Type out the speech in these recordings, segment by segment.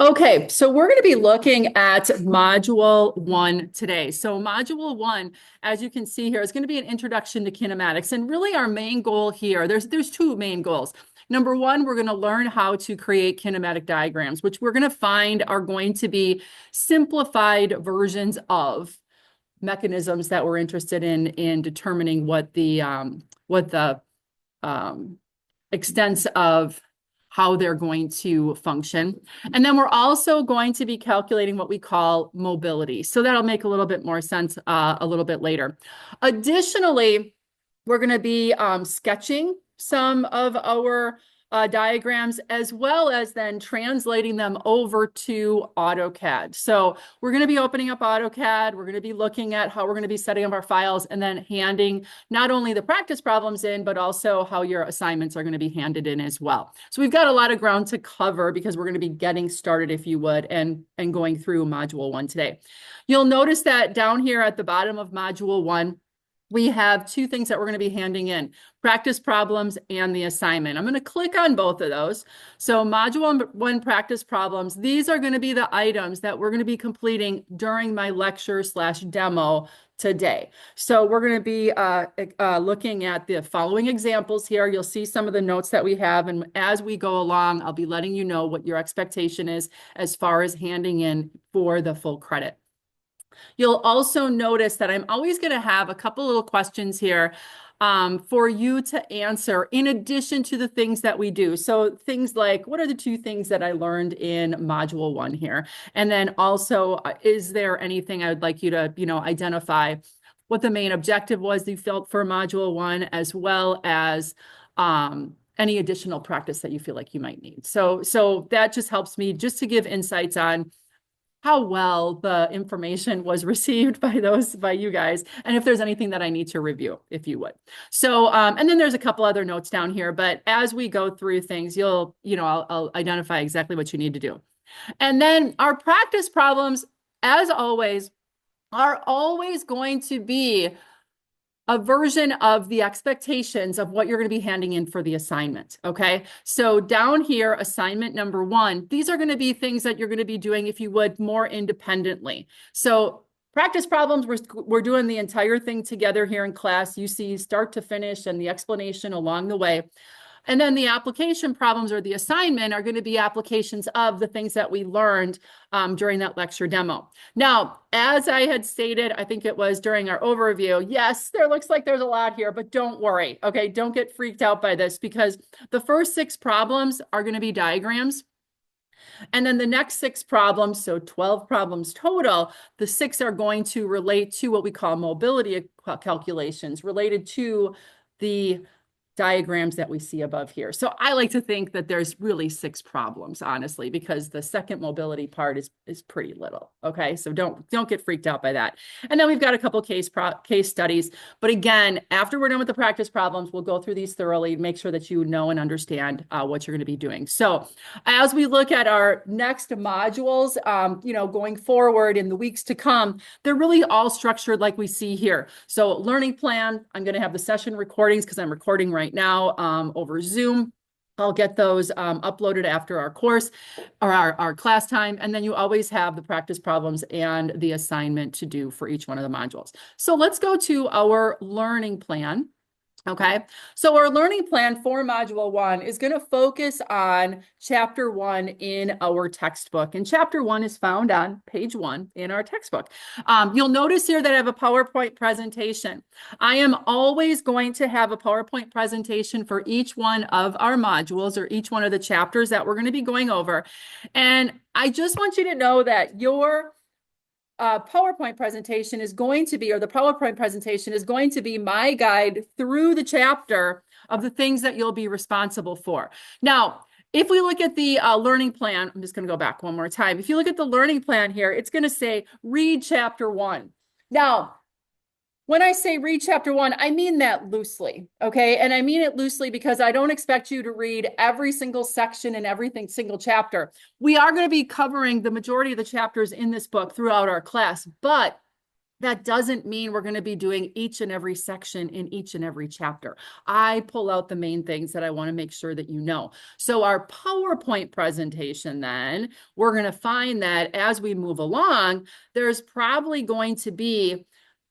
Okay, so we're going to be looking at Module 1 today. So Module 1, as you can see here, is going to be an introduction to kinematics. And really our main goal here, there's two main goals. Number one, we're going to learn how to create kinematic diagrams, which we're going to find are going to be simplified versions of mechanisms that we're interested in determining what the um, extents of how they're going to function. And then we're also going to be calculating what we call mobility. So that'll make a little bit more sense a little bit later. Additionally, we're going to be sketching some of our diagrams as well as then translating them over to AutoCAD. So we're going to be opening up AutoCAD. We're going to be looking at how we're going to be setting up our files and then handing not only the practice problems in, but also how your assignments are going to be handed in as well. So we've got a lot of ground to cover because we're going to be getting started, if you would, and going through Module 1 today. You'll notice that down here at the bottom of Module 1, we have two things that we're going to be handing in, practice problems and the assignment. I'm going to click on both of those. So Module 1 practice problems, these are going to be the items that we're going to be completing during my lecture/demo today. So we're going to be looking at the following examples here. You'll see some of the notes that we have. And as we go along, I'll be letting you know what your expectation is as far as handing in for the full credit. You'll also notice that I'm always going to have a couple little questions here for you to answer in addition to the things that we do. So things like, what are the two things that I learned in Module 1 here? And then also, is there anything I would like you to, identify what the main objective was you felt for Module 1, as well as any additional practice that you feel like you might need. So that just helps me just to give insights on how well the information was received by you guys, and if there's anything that I need to review, if you would. So, and then there's a couple other notes down here, but as we go through things, I'll identify exactly what you need to do. And then our practice problems, as always, are always going to be a version of the expectations of what you're going to be handing in for the assignment. Okay. So down here, assignment number 1, these are going to be things that you're going to be doing, if you would, more independently. So practice problems, we're doing the entire thing together here in class. You see start to finish and the explanation along the way. And then the application problems or the assignment are going to be applications of the things that we learned during that lecture demo. Now, as I had stated, I think it was during our overview, yes, there looks like there's a lot here, but don't worry, okay? Don't get freaked out by this because the first 6 problems are going to be diagrams. And then the next 6 problems, so 12 problems total, the 6 are going to relate to what we call mobility calculations related to the diagrams that we see above here. So I like to think that there's really 6 problems, honestly, because the second mobility part is pretty little. Okay, so don't get freaked out by that. And then we've got a couple case studies. But again, after we're done with the practice problems, we'll go through these thoroughly, make sure that you know and understand what you're going to be doing. So as we look at our next modules, going forward in the weeks to come, they're really all structured like we see here. So learning plan, I'm going to have the session recordings because I'm recording right now over Zoom. I'll get those uploaded after our course or our class time. And then you always have the practice problems and the assignment to do for each one of the modules. So let's go to our learning plan. Okay, so our learning plan for Module 1 is going to focus on Chapter 1 in our textbook. And Chapter 1 is found on page 1 in our textbook. You'll notice here that I have a PowerPoint presentation. I am always going to have a PowerPoint presentation for each one of our modules or each one of the chapters that we're going to be going over. And I just want you to know that your PowerPoint presentation is going to be, or the PowerPoint presentation is going to be my guide through the chapter of the things that you'll be responsible for. Now, if we look at the learning plan, I'm just going to go back one more time. If you look at the learning plan here, it's going to say read chapter 1. Now, when I say read chapter 1, I mean that loosely, okay? And I mean it loosely because I don't expect you to read every single section and single chapter. We are going to be covering the majority of the chapters in this book throughout our class, but That doesn't mean we're going to be doing each and every section in each and every chapter. I pull out the main things that I want to make sure that you know. So our PowerPoint presentation, then, we're going to find that as we move along, there's probably going to be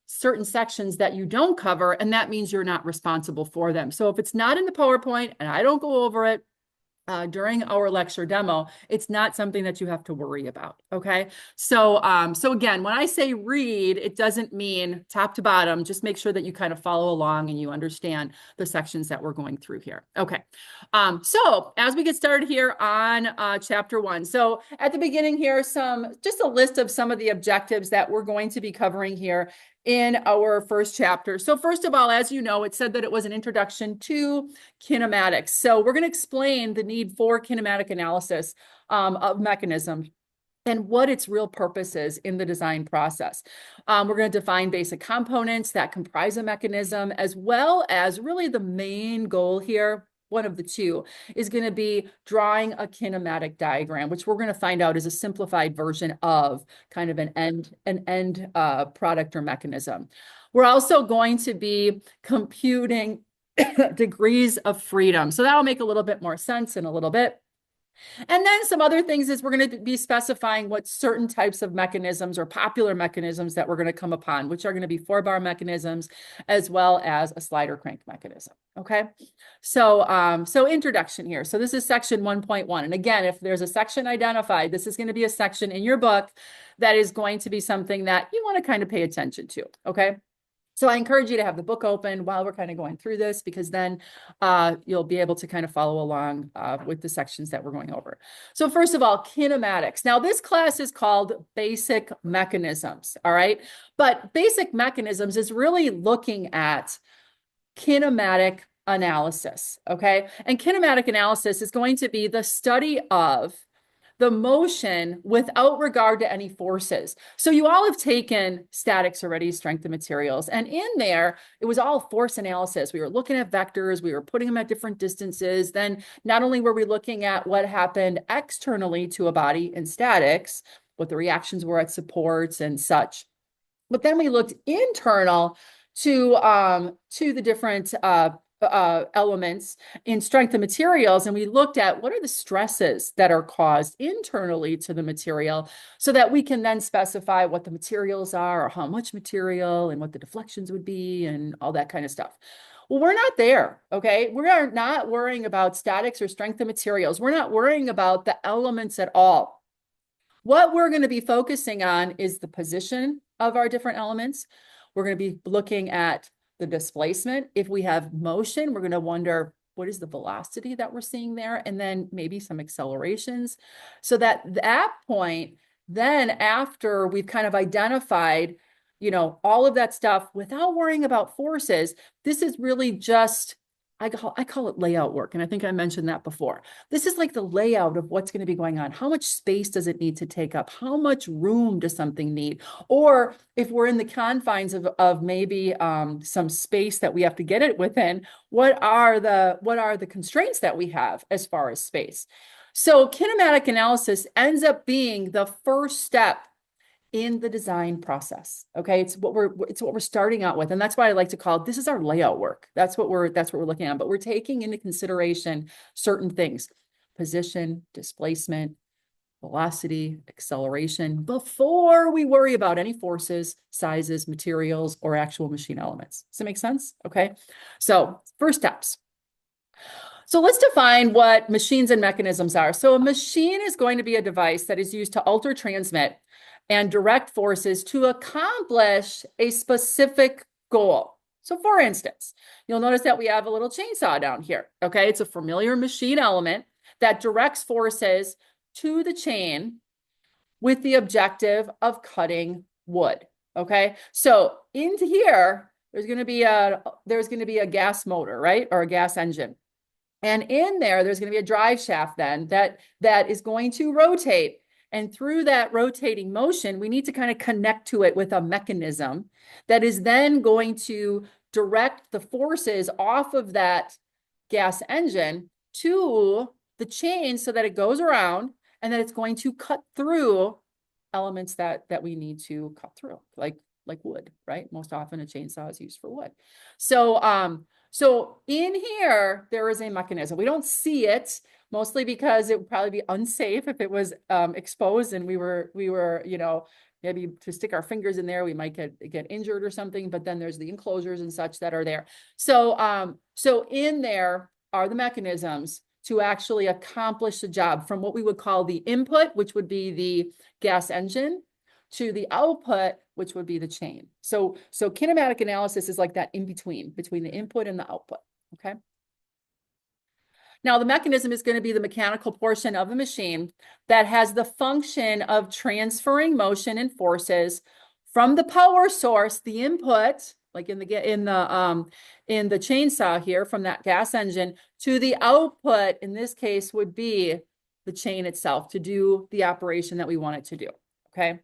certain sections that you don't cover, and that means you're not responsible for them. So if it's not in the PowerPoint and I don't go over it, during our lecture demo, it's not something that you have to worry about. Okay. So, so again, when I say read, it doesn't mean top to bottom. Just make sure that you kind of follow along and you understand the sections that we're going through here. Okay. So as we get started here on chapter 1. So at the beginning here, just a list of some of the objectives that we're going to be covering here in our first chapter. So first of all, as you know, it said that it was an introduction to kinematics. So we're going to explain the need for kinematic analysis of mechanisms and what its real purpose is in the design process. We're going to define basic components that comprise a mechanism, as well as really the main goal here, one of the two, is going to be drawing a kinematic diagram, which we're going to find out is a simplified version of kind of an end product or mechanism. We're also going to be computing degrees of freedom. So that'll make a little bit more sense in a little bit. And then some other things is we're going to be specifying what certain types of mechanisms or popular mechanisms that we're going to come upon, which are going to be 4-bar mechanisms, as well as a slider crank mechanism. Okay. So, so introduction here. So this is section 1.1. And again, if there's a section identified, this is going to be a section in your book that is going to be something that you want to kind of pay attention to. Okay. So I encourage you to have the book open while we're kind of going through this, because then you'll be able to kind of follow along with the sections that we're going over. So first of all, kinematics. Now this class is called Basic Mechanisms, all right? But Basic Mechanisms is really looking at kinematic analysis, okay? And kinematic analysis is going to be the study of the motion without regard to any forces. So you all have taken statics already, strength of materials, and in there, it was all force analysis. We were looking at vectors, we were putting them at different distances. Then not only were we looking at what happened externally to a body in statics, what the reactions were at supports and such, but then we looked internal to the different elements in strength of materials, and we looked at what are the stresses that are caused internally to the material, so that we can then specify what the materials are, or how much material, and what the deflections would be, and all that kind of stuff. Well, we're not there, okay? We are not worrying about statics or strength of materials. We're not worrying about the elements at all. What we're going to be focusing on is the position of our different elements. We're going to be looking at the displacement. If we have motion, we're going to wonder, what is the velocity that we're seeing there? And then maybe some accelerations. So that point, then after we've kind of identified, you know, all of that stuff without worrying about forces, this is really just, I call it layout work. And I think I mentioned that before. This is like the layout of what's going to be going on. How much space does it need to take up? How much room does something need? Or if we're in the confines of maybe some space that we have to get it within, what are the constraints that we have as far as space? So kinematic analysis ends up being the first step in the design process. Okay. It's what we're starting out with. And that's why I like to call it, this is our layout work. That's what we're looking at, but we're taking into consideration certain things: position, displacement, velocity, acceleration, before we worry about any forces, sizes, materials, or actual machine elements. Does that make sense? Okay. So first steps. So let's define what machines and mechanisms are. So a machine is going to be a device that is used to alter, transmit, and direct forces to accomplish a specific goal. So for instance, you'll notice that we have a little chainsaw down here. Okay, it's a familiar machine element that directs forces to the chain with the objective of cutting wood. Okay, so into here, there's going to be a gas motor, right? Or a gas engine. And in there's going to be a drive shaft then that is going to rotate. And through that rotating motion, we need to kind of connect to it with a mechanism that is then going to direct the forces off of that gas engine to the chain so that it goes around, and that it's going to cut through elements that we need to cut through, like like wood, right? Most often a chainsaw is used for wood. So in here, there is a mechanism. We don't see it, mostly because it would probably be unsafe if it was exposed and we were, maybe to stick our fingers in there, we might get injured or something, but then there's the enclosures and such that are there. So in there are the mechanisms to actually accomplish the job, from what we would call the input, which would be the gas engine, to the output, which would be the chain. So kinematic analysis is like that in between the input and the output, okay? Now, the mechanism is going to be the mechanical portion of a machine that has the function of transferring motion and forces from the power source, the input, like in the chainsaw here, from that gas engine, to the output. In this case, would be the chain itself to do the operation that we want it to do. Okay.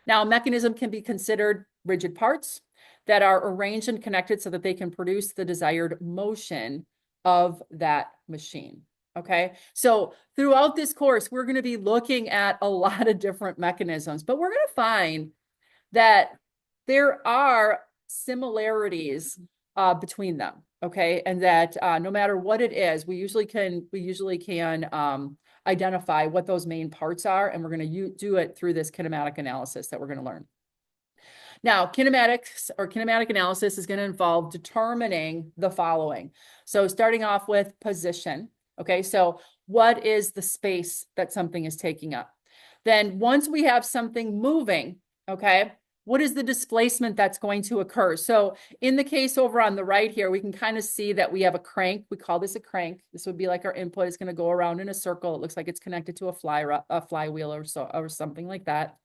Now, a mechanism can be considered rigid parts that are arranged and connected so that they can produce the desired motion of that machine. Okay, so throughout this course, we're going to be looking at a lot of different mechanisms, but we're going to find that there are similarities between them. Okay, and that no matter what it is, we usually can identify what those main parts are, and we're going to do it through this kinematic analysis that we're going to learn. Now, kinematics or kinematic analysis is going to involve determining the following. So starting off with position. Okay, so what is the space that something is taking up? Then once we have something moving, okay, what is the displacement that's going to occur? So in the case over on the right here, we can kind of see that we have a crank. We call this a crank. This would be like our input. It's going to go around in a circle. It looks like it's connected to a flywheel or something like that.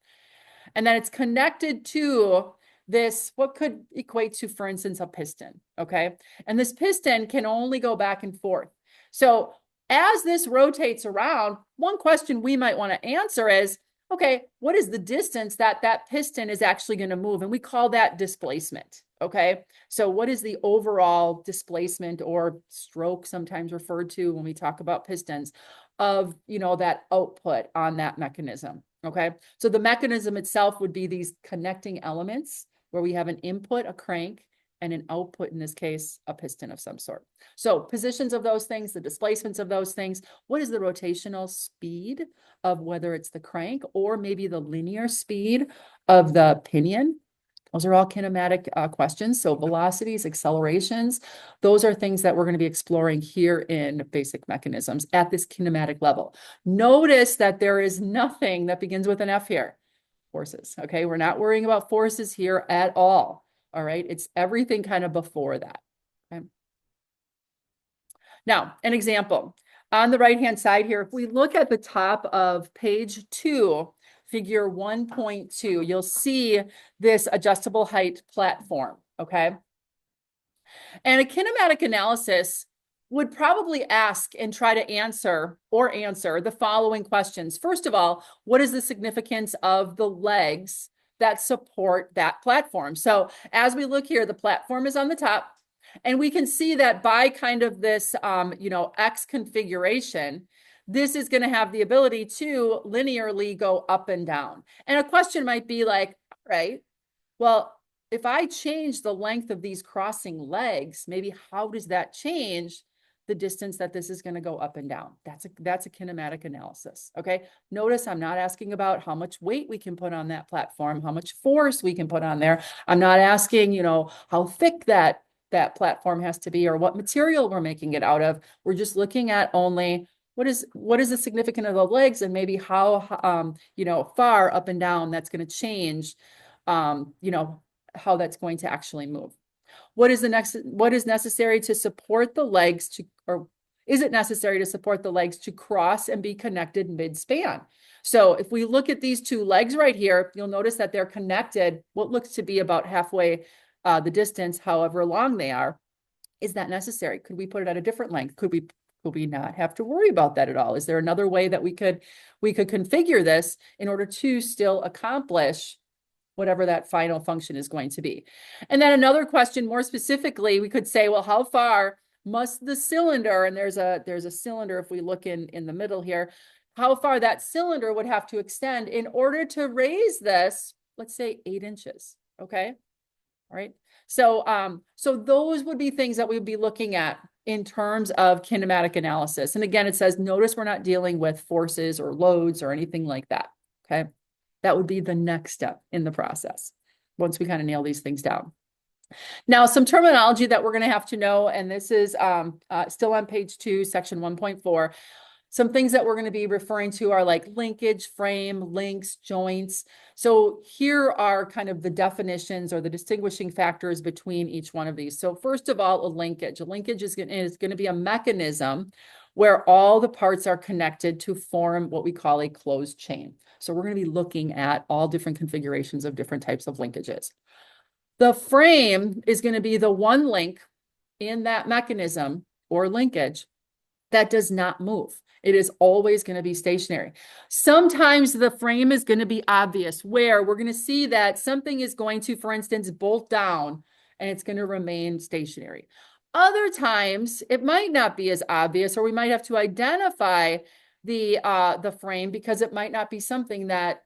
And then it's connected to this, what could equate to, for instance, a piston, okay? And this piston can only go back and forth. So as this rotates around, one question we might want to answer is, okay, what is the distance that that piston is actually going to move? And we call that displacement, okay? So what is the overall displacement, or stroke sometimes referred to when we talk about pistons, of, that output on that mechanism? Okay, so the mechanism itself would be these connecting elements where we have an input, a crank, and an output, in this case, a piston of some sort. So positions of those things, the displacements of those things, what is the rotational speed of whether it's the crank or maybe the linear speed of the pinion? Those are all kinematic questions. So velocities, accelerations, those are things that we're going to be exploring here in basic mechanisms at this kinematic level. Notice that there is nothing that begins with an F here. Forces, okay? We're not worrying about forces here at all, all right? It's everything kind of before that, okay? Now, an example. On the right-hand side here, if we look at the top of page 2, figure 1.2, you'll see this adjustable height platform, okay? And a kinematic analysis would probably ask and try to answer the following questions. First of all, what is the significance of the legs that support that platform? So as we look here, the platform is on the top, and we can see that by kind of this, X configuration, this is going to have the ability to linearly go up and down. And a question might be like, all right, well, if I change the length of these crossing legs, maybe how does that change the distance that this is going to go up and down? That's a kinematic analysis, okay? Notice I'm not asking about how much weight we can put on that platform, how much force we can put on there. I'm not asking, how thick that platform has to be or what material we're making it out of. We're just looking at only what is the significance of the legs, and maybe how far up and down that's going to change, how that's going to actually move. What is necessary to support the legs or is it necessary to support the legs to cross and be connected mid-span? So if we look at these two legs right here, you'll notice that they're connected what looks to be about halfway the distance, however long they are. Is that necessary? Could we put it at a different length? Could we not have to worry about that at all? Is there another way that we could configure this in order to still accomplish whatever that final function is going to be? And then another question, more specifically, we could say, well, how far must the cylinder, and there's a cylinder if we look in the middle here, how far that cylinder would have to extend in order to raise this, let's say 8 inches. Okay. All right. So those would be things that we'd be looking at in terms of kinematic analysis. And again, it says, notice we're not dealing with forces or loads or anything like that. Okay. That would be the next step in the process once we kind of nail these things down. Now, some terminology that we're going to have to know, and this is still on page 2, section 1.4. Some things that we're going to be referring to are like linkage, frame, links, joints. So here are kind of the definitions or the distinguishing factors between each one of these. So first of all, a linkage. A linkage is going to be a mechanism where all the parts are connected to form what we call a closed chain. So we're going to be looking at all different configurations of different types of linkages. The frame is going to be the one link in that mechanism or linkage that does not move. It is always going to be stationary. Sometimes the frame is going to be obvious, where we're going to see that something is going to, for instance, bolt down and it's going to remain stationary. Other times it might not be as obvious, or we might have to identify the frame because it might not be something that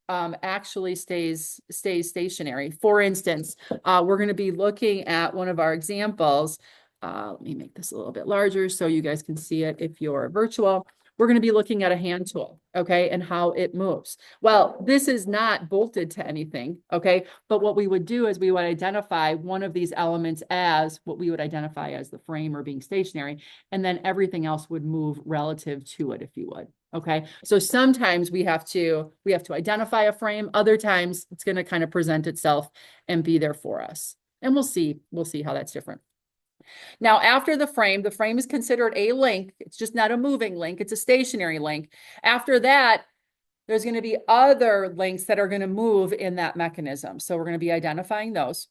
actually stays stationary. For instance, we're going to be looking at one of our examples. Let me make this a little bit larger so you guys can see it if you're virtual. We're going to be looking at a hand tool, okay, and how it moves. Well, this is not bolted to anything, okay, but what we would do is we would identify one of these elements as what we would identify as the frame or being stationary, and then everything else would move relative to it, if you would. Okay, so sometimes we have to identify a frame. Other times it's going to kind of present itself and be there for us, and we'll see how that's different. Now, after the frame is considered a link. It's just not a moving link. It's a stationary link. After that, there's going to be other links that are going to move in that mechanism. So we're going to be identifying those.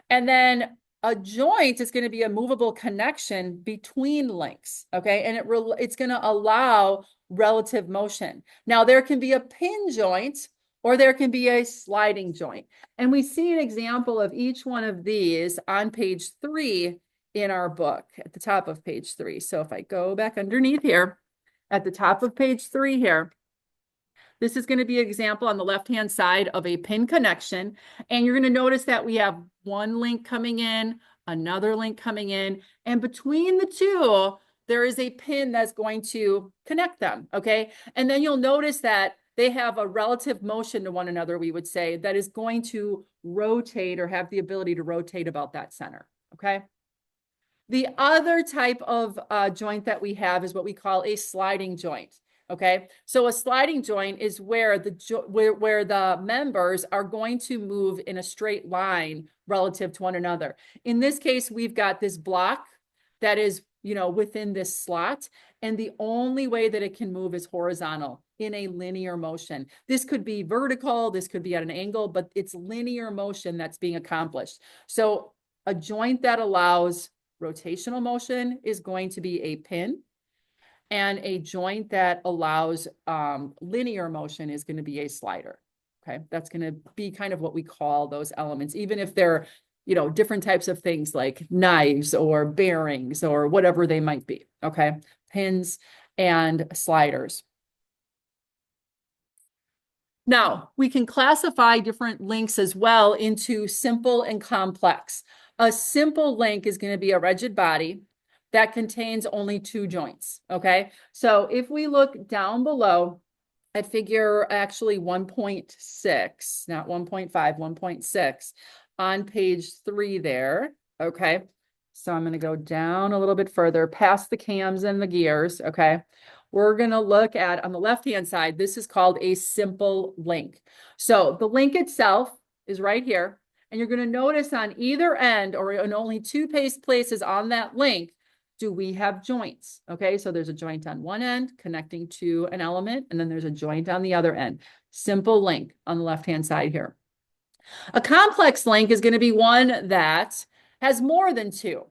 And then a joint is going to be a movable connection between links, okay? And it's going to allow relative motion. Now, there can be a pin joint or there can be a sliding joint. And we see an example of each one of these on page 3 in our book, at the top of page 3. So if I go back underneath here, at the top of page 3 here, this is going to be an example on the left-hand side of a pin connection. And you're going to notice that we have one link coming in, another link coming in, and between the two, there is a pin that's going to connect them, okay? And then you'll notice that they have a relative motion to one another, we would say, that is going to rotate or have the ability to rotate about that center, okay? The other type of joint that we have is what we call a sliding joint. Okay, so a sliding joint is where the members are going to move in a straight line relative to one another. In this case, we've got this block that is, within this slot, and the only way that it can move is horizontal in a linear motion. This could be vertical, this could be at an angle, but it's linear motion that's being accomplished. So a joint that allows rotational motion is going to be a pin. And a joint that allows linear motion is going to be a slider. Okay, that's going to be kind of what we call those elements, even if they're, different types of things like knives or bearings or whatever they might be. Okay, pins and sliders. Now, we can classify different links as well into simple and complex. A simple link is going to be a rigid body that contains only 2 joints, okay? So if we look down below at figure actually 1.6, not 1.5, 1.6, on page 3 there, okay? So I'm going to go down a little bit further past the cams and the gears, okay? We're going to look at, on the left-hand side, this is called a simple link. So the link itself is right here, and you're going to notice on either end, or in only 2 places on that link, do we have joints? Okay, so there's a joint on one end connecting to an element, and then there's a joint on the other end. Simple link on the left-hand side here. A complex link is going to be one that has more than 2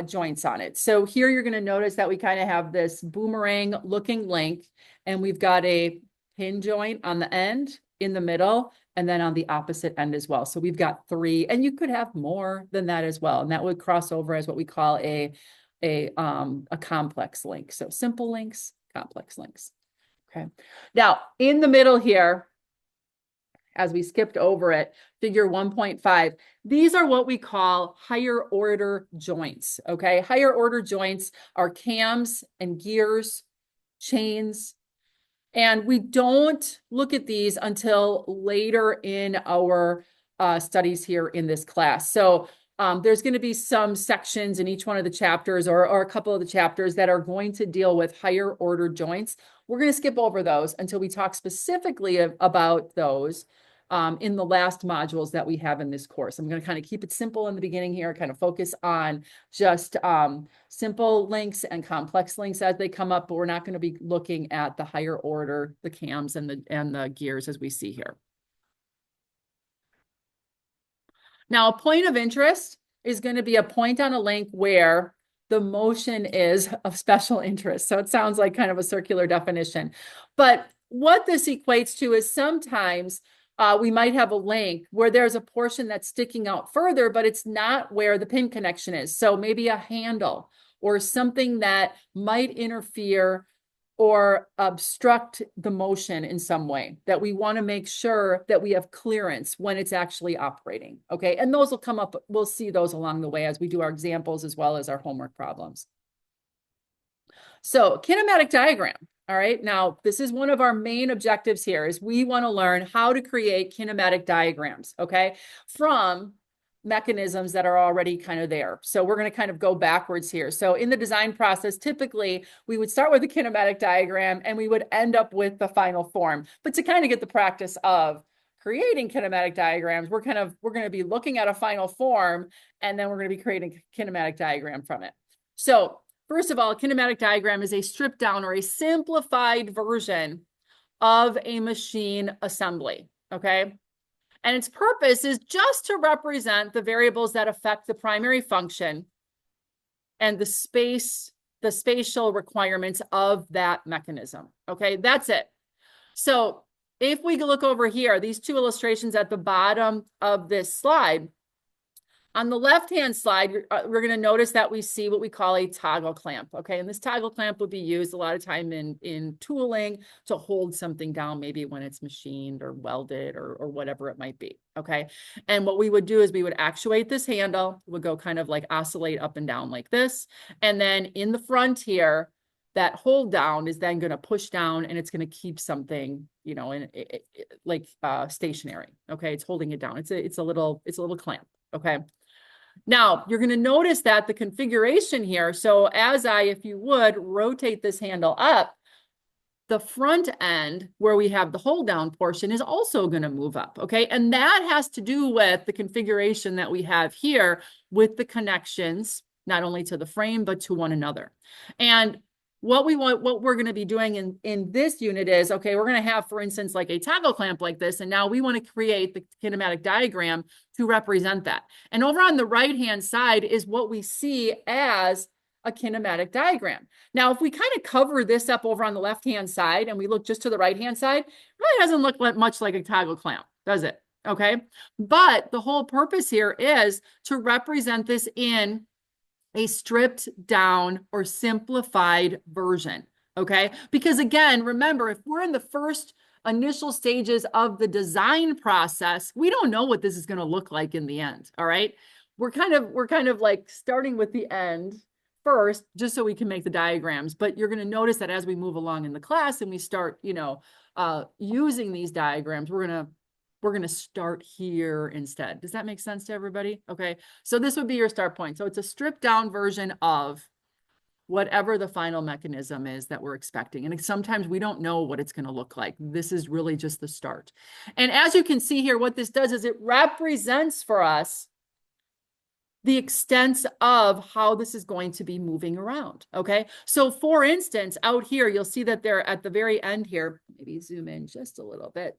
joints on it. So here you're going to notice that we kind of have this boomerang looking link, and we've got a pin joint on the end, in the middle, and then on the opposite end as well. So we've got 3, and you could have more than that as well. And that would cross over as what we call a complex link. So simple links, complex links. Okay. Now in the middle here, as we skipped over it, figure 1.5. These are what we call higher order joints, okay? Higher order joints are cams and gears, chains, and we don't look at these until later in our studies here in this class. So there's going to be some sections in each one of the chapters or a couple of the chapters that are going to deal with higher order joints. We're going to skip over those until we talk specifically about those in the last modules that we have in this course. I'm going to kind of keep it simple in the beginning here, kind of focus on just simple links and complex links as they come up, but we're not going to be looking at the higher order, the cams and the gears as we see here. Now, a point of interest is going to be a point on a link where the motion is of special interest. So it sounds like kind of a circular definition. But what this equates to is sometimes we might have a link where there's a portion that's sticking out further, but it's not where the pin connection is. So maybe a handle or something that might interfere or obstruct the motion in some way that we want to make sure that we have clearance when it's actually operating. Okay, and those will come up. We'll see those along the way as we do our examples as well as our homework problems. So kinematic diagram. All right, now this is one of our main objectives here is we want to learn how to create kinematic diagrams, okay, from mechanisms that are already kind of there. So we're going to kind of go backwards here. So in the design process, typically we would start with a kinematic diagram and we would end up with the final form. But to kind of get the practice of creating kinematic diagrams, we're going to be looking at a final form and then we're going to be creating a kinematic diagram from it. So first of all, a kinematic diagram is a stripped down or a simplified version of a machine assembly, okay? And its purpose is just to represent the variables that affect the primary function and the spatial requirements of that mechanism. Okay, that's it. So if we look over here, these two illustrations at the bottom of this slide, on the left-hand slide, we're going to notice that we see what we call a toggle clamp, okay? And this toggle clamp would be used a lot of time in tooling to hold something down, maybe when it's machined or welded or whatever it might be, okay? And what we would do is we would actuate this handle, would go kind of like oscillate up and down like this. And then in the front here, that hold down is then going to push down and it's going to keep something, you know, stationary, okay? It's holding it down. It's a little clamp, okay? Now, you're going to notice that the configuration here, so as if you would, rotate this handle up, the front end where we have the hold down portion is also going to move up, okay? And that has to do with the configuration that we have here with the connections, not only to the frame, but to one another. And what we're going to be doing in this unit is, okay, we're going to have, for instance, like a toggle clamp like this, and now we want to create the kinematic diagram to represent that. And over on the right-hand side is what we see as a kinematic diagram. Now, if we kind of cover this up over on the left-hand side and we look just to the right-hand side, it really doesn't look much like a toggle clamp, does it? Okay, but the whole purpose here is to represent this in a stripped down or simplified version, okay? Because again, remember, if we're in the first initial stages of the design process, we don't know what this is going to look like in the end, all right? We're kind of like starting with the end first, just so we can make the diagrams, but you're going to notice that as we move along in the class and we start, you know, using these diagrams, we're going to start here instead. Does that make sense to everybody? Okay, so this would be your start point. So it's a stripped down version of whatever the final mechanism is that we're expecting. And sometimes we don't know what it's going to look like. This is really just the start. And as you can see here, what this does is it represents for us the extent of how this is going to be moving around, okay? So for instance, out here, you'll see that they're at the very end here, maybe zoom in just a little bit.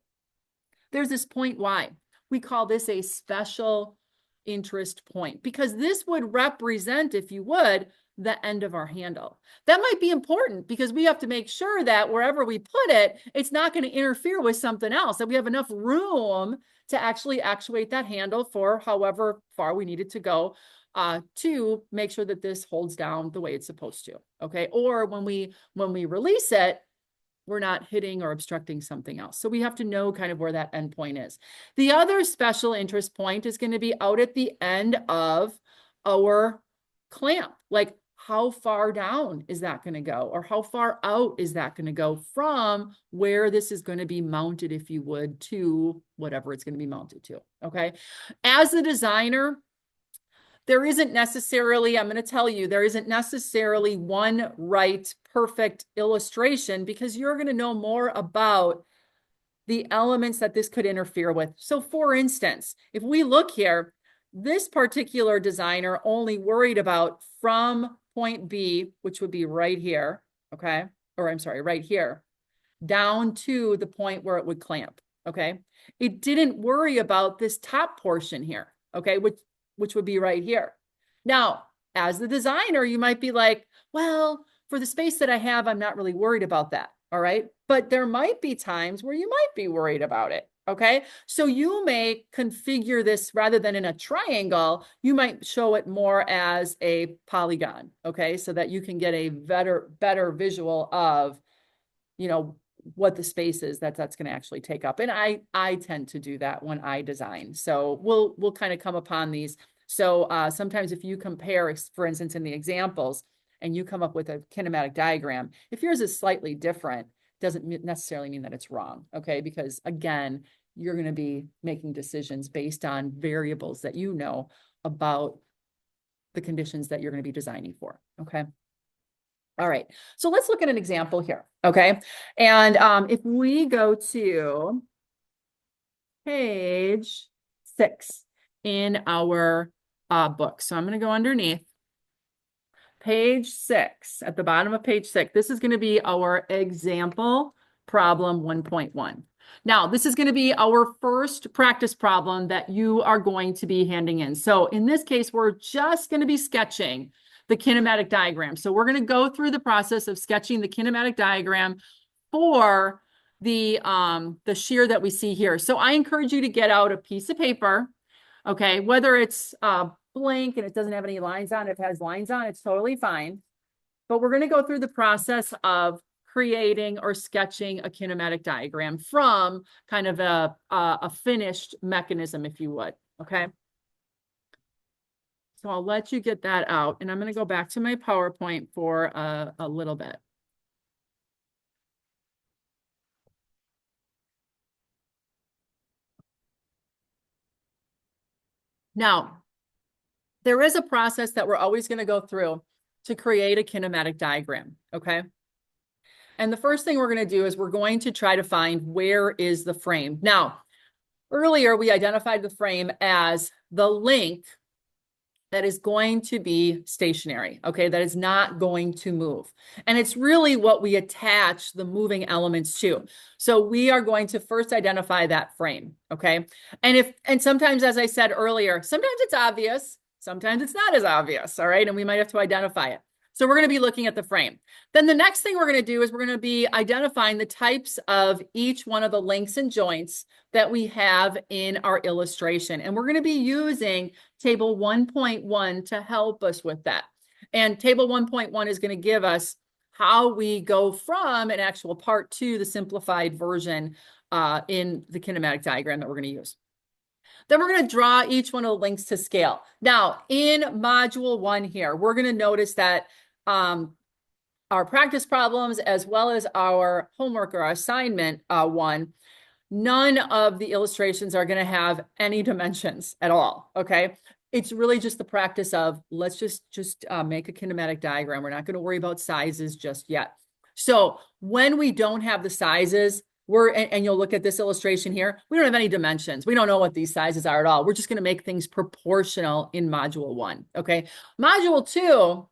There's this point Y. We call this a special interest point because this would represent, if you would, the end of our handle. That might be important because we have to make sure that wherever we put it, it's not going to interfere with something else, that we have enough room to actually actuate that handle for however far we need it to go to make sure that this holds down the way it's supposed to, okay? Or when we release it, we're not hitting or obstructing something else. So we have to know kind of where that endpoint is. The other special interest point is going to be out at the end of our clamp. Like, how far down is that going to go? Or how far out is that going to go from where this is going to be mounted, if you would, to whatever it's going to be mounted to, okay? As the designer, there isn't necessarily, I'm going to tell you, there isn't necessarily one right, perfect illustration, because you're going to know more about the elements that this could interfere with. So for instance, if we look here, this particular designer only worried about from point B, which would be right here, okay? Or I'm sorry, right here, down to the point where it would clamp, okay? It didn't worry about this top portion here, okay? Which would be right here. Now, as the designer, you might be like, well, for the space that I have, I'm not really worried about that, all right? But there might be times where you might be worried about it, okay? So you may configure this rather than in a triangle, you might show it more as a polygon, okay? So that you can get a better visual of, you know, what the space is that's going to actually take up. And I tend to do that when I design. So we'll kind of come upon these. So sometimes if you compare, for instance, in the examples, and you come up with a kinematic diagram, if yours is slightly different, doesn't necessarily mean that it's wrong, okay? Because again, you're going to be making decisions based on variables that you know about the conditions that you're going to be designing for, okay? All right, so let's look at an example here, okay? And if we go to page 6 in our book, so I'm going to go underneath page 6, at the bottom of page 6, this is going to be our example problem 1.1. Now, this is going to be our first practice problem that you are going to be handing in. So in this case, we're just going to be sketching the kinematic diagram. So we're going to go through the process of sketching the kinematic diagram for the shear that we see here. So I encourage you to get out a piece of paper, okay, whether it's blank and it doesn't have any lines on it. If it has lines on it, it's totally fine. But we're going to go through the process of creating or sketching a kinematic diagram from kind of a finished mechanism, if you would, okay? So I'll let you get that out, and I'm going to go back to my PowerPoint for a little bit. Now, there is a process that we're always going to go through to create a kinematic diagram, okay? And the first thing we're going to do is we're going to try to find where is the frame. Now, earlier we identified the frame as the link that is going to be stationary, okay? That is not going to move. And it's really what we attach the moving elements to. So we are going to first identify that frame, okay? And sometimes, as I said earlier, sometimes it's obvious, sometimes it's not as obvious, all right? And we might have to identify it. So we're going to be looking at the frame. Then the next thing we're going to do is we're going to be identifying the types of each one of the links and joints that we have in our illustration. And we're going to be using table 1.1 to help us with that. And table 1.1 is going to give us how we go from an actual part to the simplified version in the kinematic diagram that we're going to use. Then we're going to draw each one of the links to scale. Now, in module 1 here, we're going to notice that our practice problems, as well as our homework or our assignment 1, none of the illustrations are going to have any dimensions at all, okay? It's really just the practice of, let's just make a kinematic diagram. We're not going to worry about sizes just yet. So when we don't have the sizes, and you'll look at this illustration here, we don't have any dimensions. We don't know what these sizes are at all. We're just going to make things proportional in module 1, okay? Module 2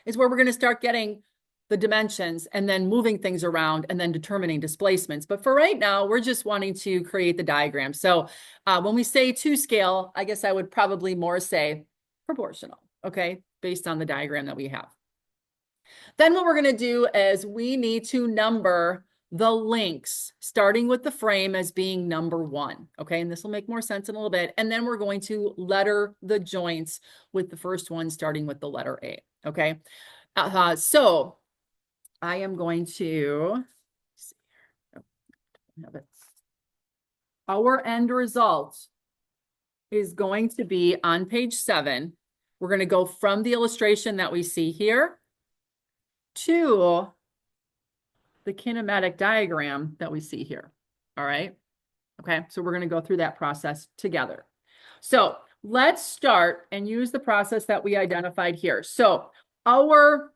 is where we're going to start getting the dimensions and then moving things around and then determining displacements. But for right now, we're just wanting to create the diagram. So when we say to scale, I guess I would probably more say proportional, okay, based on the diagram that we have. Then what we're going to do is we need to number the links, starting with the frame as being number 1, okay? And this will make more sense in a little bit. And then we're going to letter the joints with the first one starting with the letter A, okay? So I am going to have it. Our end result is going to be on page 7. We're going to go from the illustration that we see here to the kinematic diagram that we see here. All right. Okay. So we're going to go through that process together. So let's start and use the process that we identified here. So our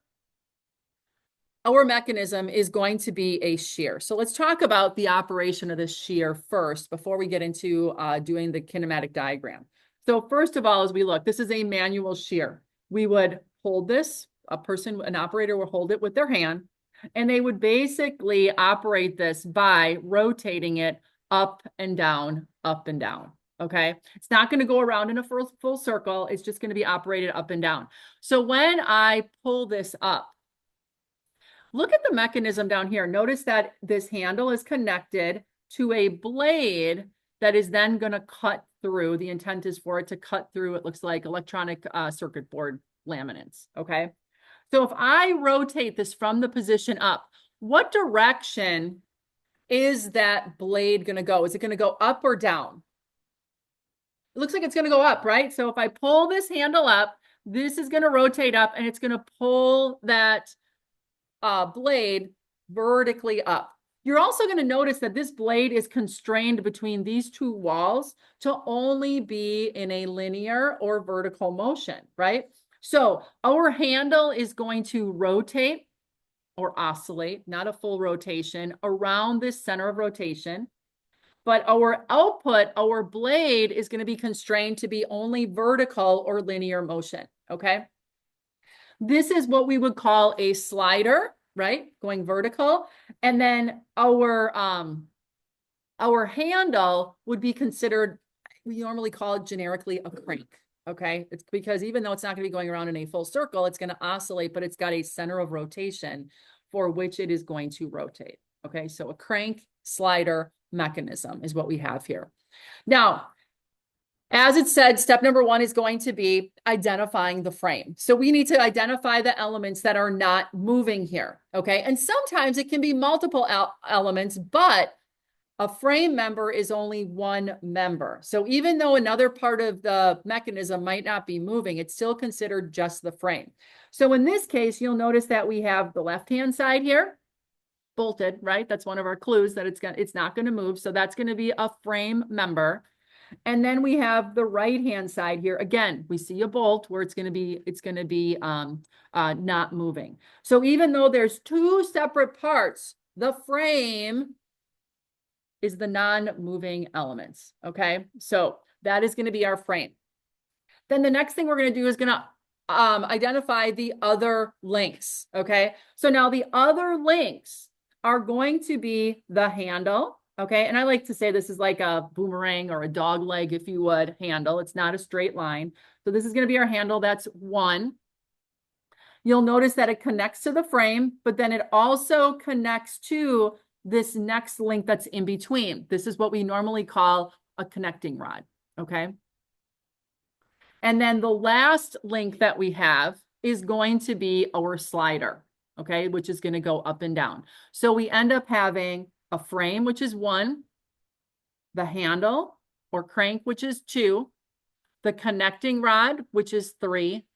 mechanism is going to be a shear. So let's talk about the operation of this shear first before we get into doing the kinematic diagram. So first of all, as we look, this is a manual shear. We would hold this, an operator will hold it with their hand, and they would basically operate this by rotating it up and down, up and down. Okay. It's not going to go around in a full circle. It's just going to be operated up and down. So when I pull this up, look at the mechanism down here. Notice that this handle is connected to a blade that is then going to cut through. The intent is for it to cut through, it looks like electronic circuit board laminates. Okay. So if I rotate this from the position up, what direction is that blade going to go? Is it going to go up or down? It looks like it's going to go up, right? So if I pull this handle up, this is going to rotate up and it's going to pull that blade vertically up. You're also going to notice that this blade is constrained between these two walls to only be in a linear or vertical motion, right? So our handle is going to rotate or oscillate, not a full rotation, around this center of rotation. But our output, our blade, is going to be constrained to be only vertical or linear motion, okay? This is what we would call a slider, right? Going vertical. And then our handle would be considered, we normally call it generically a crank, okay? It's because even though it's not going to be going around in a full circle, it's going to oscillate, but it's got a center of rotation for which it is going to rotate, okay? So a crank slider mechanism is what we have here. Now, as it said, step number 1 is going to be identifying the frame. So we need to identify the elements that are not moving here, okay? And sometimes it can be multiple elements, but a frame member is only one member. So even though another part of the mechanism might not be moving, it's still considered just the frame. So in this case, you'll notice that we have the left-hand side here, bolted, right? That's one of our clues that it's not going to move. So that's going to be a frame member. And then we have the right-hand side here. Again, we see a bolt where it's going to be not moving. So even though there's 2 separate parts, the frame is the non-moving elements. Okay. So that is going to be our frame. Then the next thing we're going to do is going to identify the other links. Okay. So now the other links are going to be the handle. Okay. And I like to say this is like a boomerang or a dog leg, if you would, handle. It's not a straight line. So this is going to be our handle. That's 1. You'll notice that it connects to the frame, but then it also connects to this next link that's in between. This is what we normally call a connecting rod. Okay. And then the last link that we have is going to be our slider. Okay. Which is going to go up and down. So we end up having a frame, which is 1, the handle or crank, which is 2, the connecting rod, which is 3,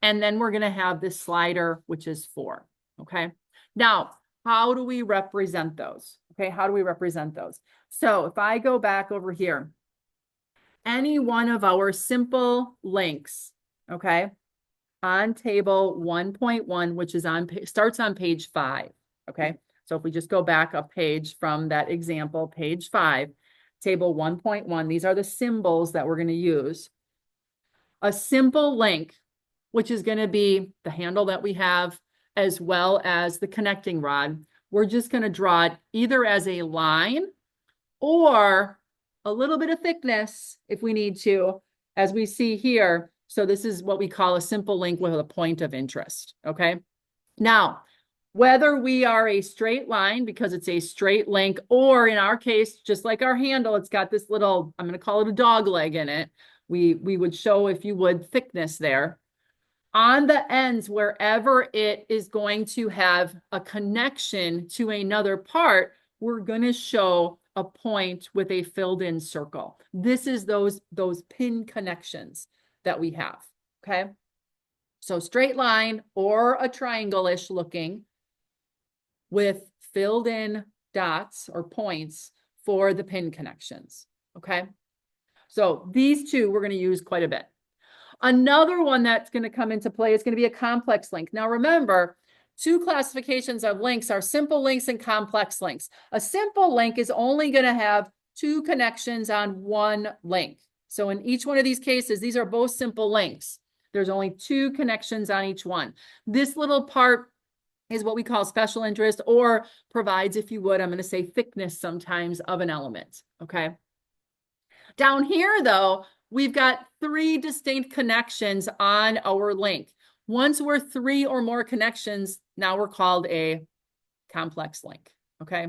and then we're going to have this slider, which is 4. Okay. Now, how do we represent those? Okay. How do we represent those? So if I go back over here, any one of our simple links, okay, on table 1.1, which is starts on page 5. Okay. So if we just go back a page from that example, page 5, table 1.1, these are the symbols that we're going to use. A simple link, which is going to be the handle that we have, as well as the connecting rod. We're just going to draw it either as a line or a little bit of thickness if we need to, as we see here. So this is what we call a simple link with a point of interest. Okay. Now, whether we are a straight line because it's a straight link, or in our case, just like our handle, it's got this little, I'm going to call it a dog leg in it. We would show, if you would, thickness there. On the ends, wherever it is going to have a connection to another part, we're going to show a point with a filled in circle. This is those pin connections that we have, okay? So straight line or a triangle-ish looking with filled in dots or points for the pin connections, okay? So these two we're going to use quite a bit. Another one that's going to come into play is going to be a complex link. Now remember, two classifications of links are simple links and complex links. A simple link is only going to have two connections on one link. So in each one of these cases, these are both simple links. There's only two connections on each one. This little part is what we call special interest, or provides, if you would, I'm going to say thickness sometimes of an element, okay? Down here, though, we've got three distinct connections on our link. Once we're three or more connections, now we're called a complex link, okay?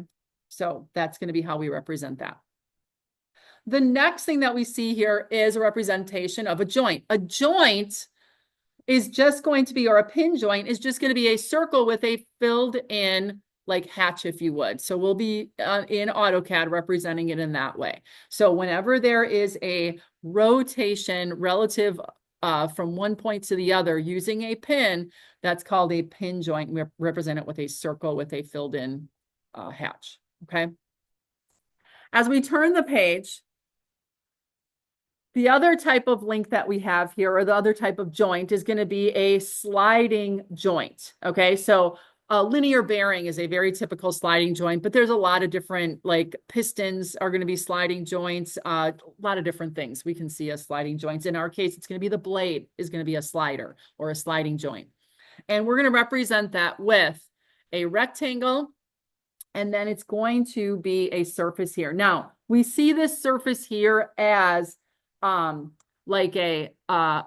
So that's going to be how we represent that. The next thing that we see here is a representation of a joint. A joint is just going to be, or a pin joint is just going to be a circle with a filled in like hatch, if you would. So we'll be in AutoCAD representing it in that way. So whenever there is a rotation relative from one point to the other using a pin, that's called a pin joint. We represent it with a circle with a filled in hatch, okay? As we turn the page, the other type of link that we have here, or the other type of joint, is going to be a sliding joint, okay? So a linear bearing is a very typical sliding joint, but there's a lot of different, like pistons are going to be sliding joints, a lot of different things we can see as sliding joints. In our case, it's going to be the blade is going to be a slider or a sliding joint. And we're going to represent that with a rectangle, and then it's going to be a surface here. Now, we see this surface here as like a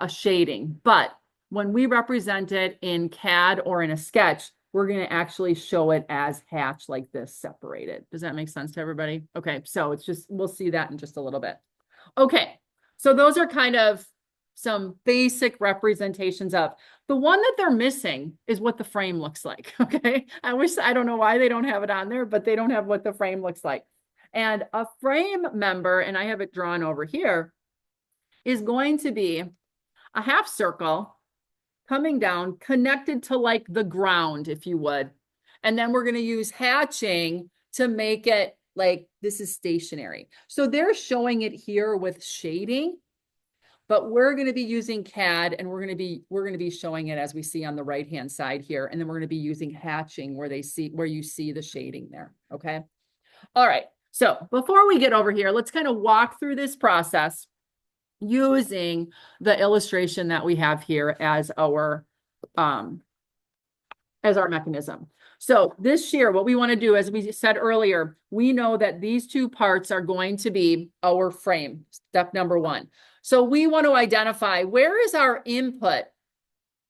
shading, but when we represent it in CAD or in a sketch, we're going to actually show it as hatch like this, separated. Does that make sense to everybody? Okay, so it's just, we'll see that in just a little bit. Okay, so those are kind of some basic representations of. The one that they're missing is what the frame looks like, okay? I don't know why they don't have it on there, but they don't have what the frame looks like. And a frame member, and I have it drawn over here, is going to be a half circle coming down, connected to like the ground, if you would. And then we're going to use hatching to make it like this is stationary. So they're showing it here with shading, but we're going to be using CAD, and we're going to be showing it as we see on the right-hand side here. And then we're going to be using hatching where you see the shading there. Okay. All right. So before we get over here, let's kind of walk through this process using the illustration that we have here as our mechanism. So this shear, what we want to do, as we said earlier, we know that these two parts are going to be our frame, step number one. So we want to identify where is our input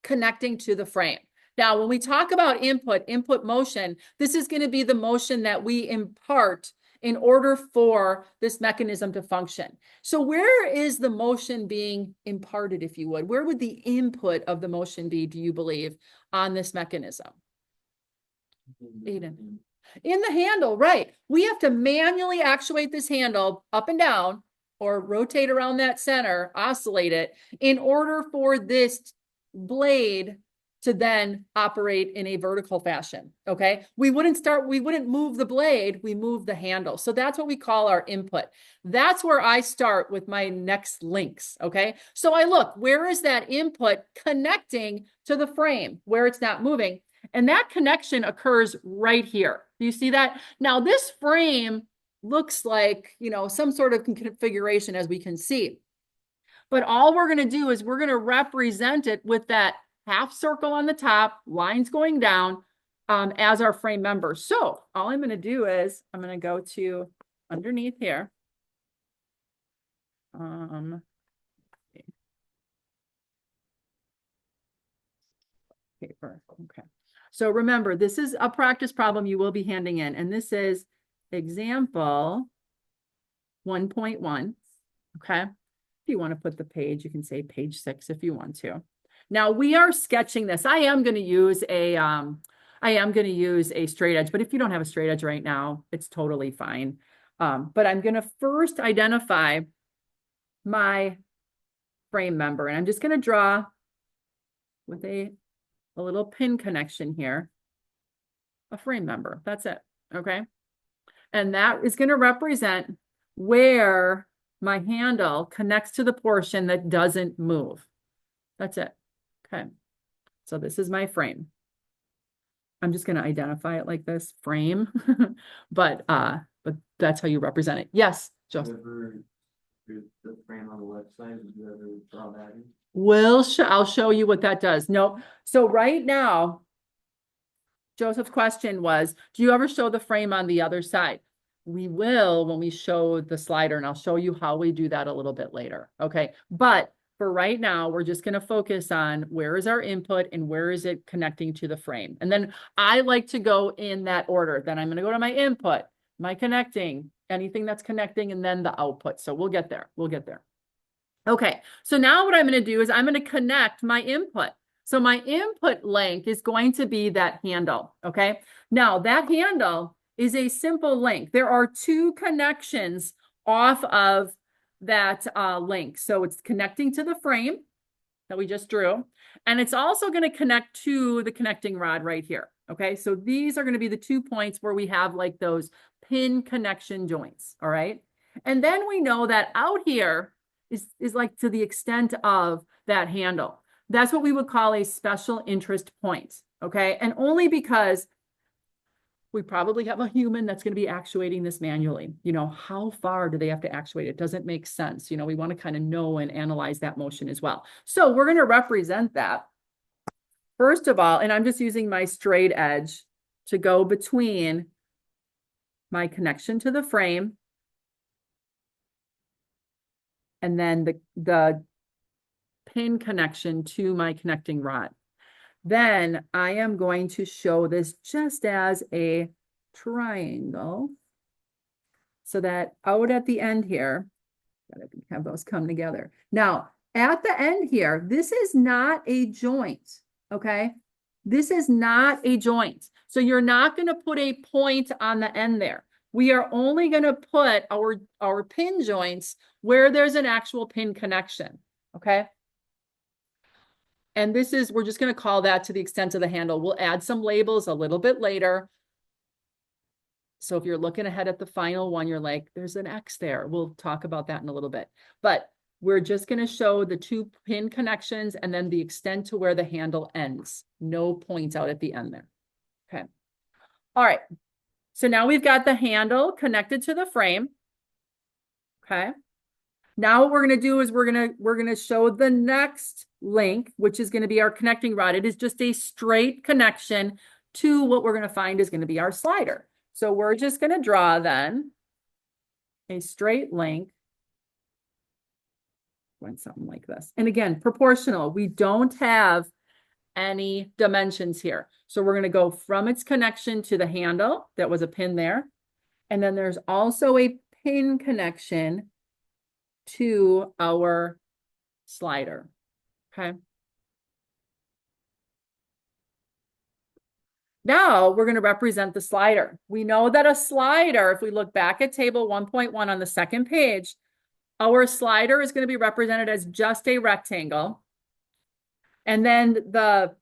connecting to the frame. Now, when we talk about input motion, this is going to be the motion that we impart in order for this mechanism to function. So where is the motion being imparted, if you would? Where would the input of the motion be, do you believe, on this mechanism? Aiden. In the handle, right. We have to manually actuate this handle up and down, or rotate around that center, oscillate it, in order for this blade to then operate in a vertical fashion, okay? We wouldn't move the blade, we move the handle. So that's what we call our input. That's where I start with my next links, okay? So I look, where is that input connecting to the frame where it's not moving? And that connection occurs right here. Do you see that? Now this frame looks like, you know, some sort of configuration, as we can see. But all we're going to do is we're going to represent it with that half circle on the top, lines going down as our frame member. So all I'm going to do is I'm going to go to underneath here. Paper. Okay. So remember, this is a practice problem you will be handing in, and this is example 1.1. Okay. If you want to put the page, you can say page 6 if you want to. Now we are sketching this. I am going to use a I am going to use a straight edge, but if you don't have a straight edge right now, it's totally fine. But I'm going to first identify my frame member, and I'm just going to draw with a little pin connection here, a frame member. That's it. Okay. And that is going to represent where my handle connects to the portion that doesn't move. That's it. Okay. So this is my frame. I'm just going to identify it like this, frame, but that's how you represent it. Yes, Joseph. The frame on the left side, did you ever draw that in? I'll show you what that does. No. So right now, Joseph's question was, do you ever show the frame on the other side? We will when we show the slider, and I'll show you how we do that a little bit later. Okay. But for right now, we're just going to focus on where is our input and where is it connecting to the frame. And then I like to go in that order. Then I'm going to go to my input, my connecting, anything that's connecting, and then the output. So we'll get there. We'll get there. Okay. So now what I'm going to do is I'm going to connect my input. So my input link is going to be that handle. Okay. Now that handle is a simple link. There are two connections off of that link. So it's connecting to the frame that we just drew, and it's also going to connect to the connecting rod right here. Okay. So these are going to be the 2 points where we have like those pin connection joints. All right. And then we know that out here is like to the extent of that handle. That's what we would call a special interest point. Okay. And only because we probably have a human that's going to be actuating this manually. You know, how far do they have to actuate? It doesn't make sense. You know, we want to kind of know and analyze that motion as well. So we're going to represent that. First of all, and I'm just using my straight edge to go between my connection to the frame and then the pin connection to my connecting rod. Then I am going to show this just as a triangle so that out at the end here, gotta have those come together. Now, at the end here, this is not a joint, okay? This is not a joint. So you're not going to put a point on the end there. We are only going to put our pin joints where there's an actual pin connection, okay? And this is, we're just going to call that to the extent of the handle. We'll add some labels a little bit later. So if you're looking ahead at the final one, you're like, there's an X there. We'll talk about that in a little bit. But we're just going to show the 2 pin connections and then the extent to where the handle ends. No points out at the end there. Okay. All right. So now we've got the handle connected to the frame. Okay. Now what we're going to do is we're going to show the next link, which is going to be our connecting rod. It is just a straight connection to what we're going to find is going to be our slider. So we're just going to draw then a straight link. Went something like this. And again, proportional. We don't have any dimensions here. So we're going to go from its connection to the handle. That was a pin there. And then there's also a pin connection to our slider. Okay. Now we're going to represent the slider. We know that a slider, if we look back at table 1.1 on the second page, our slider is going to be represented as just a rectangle. And then the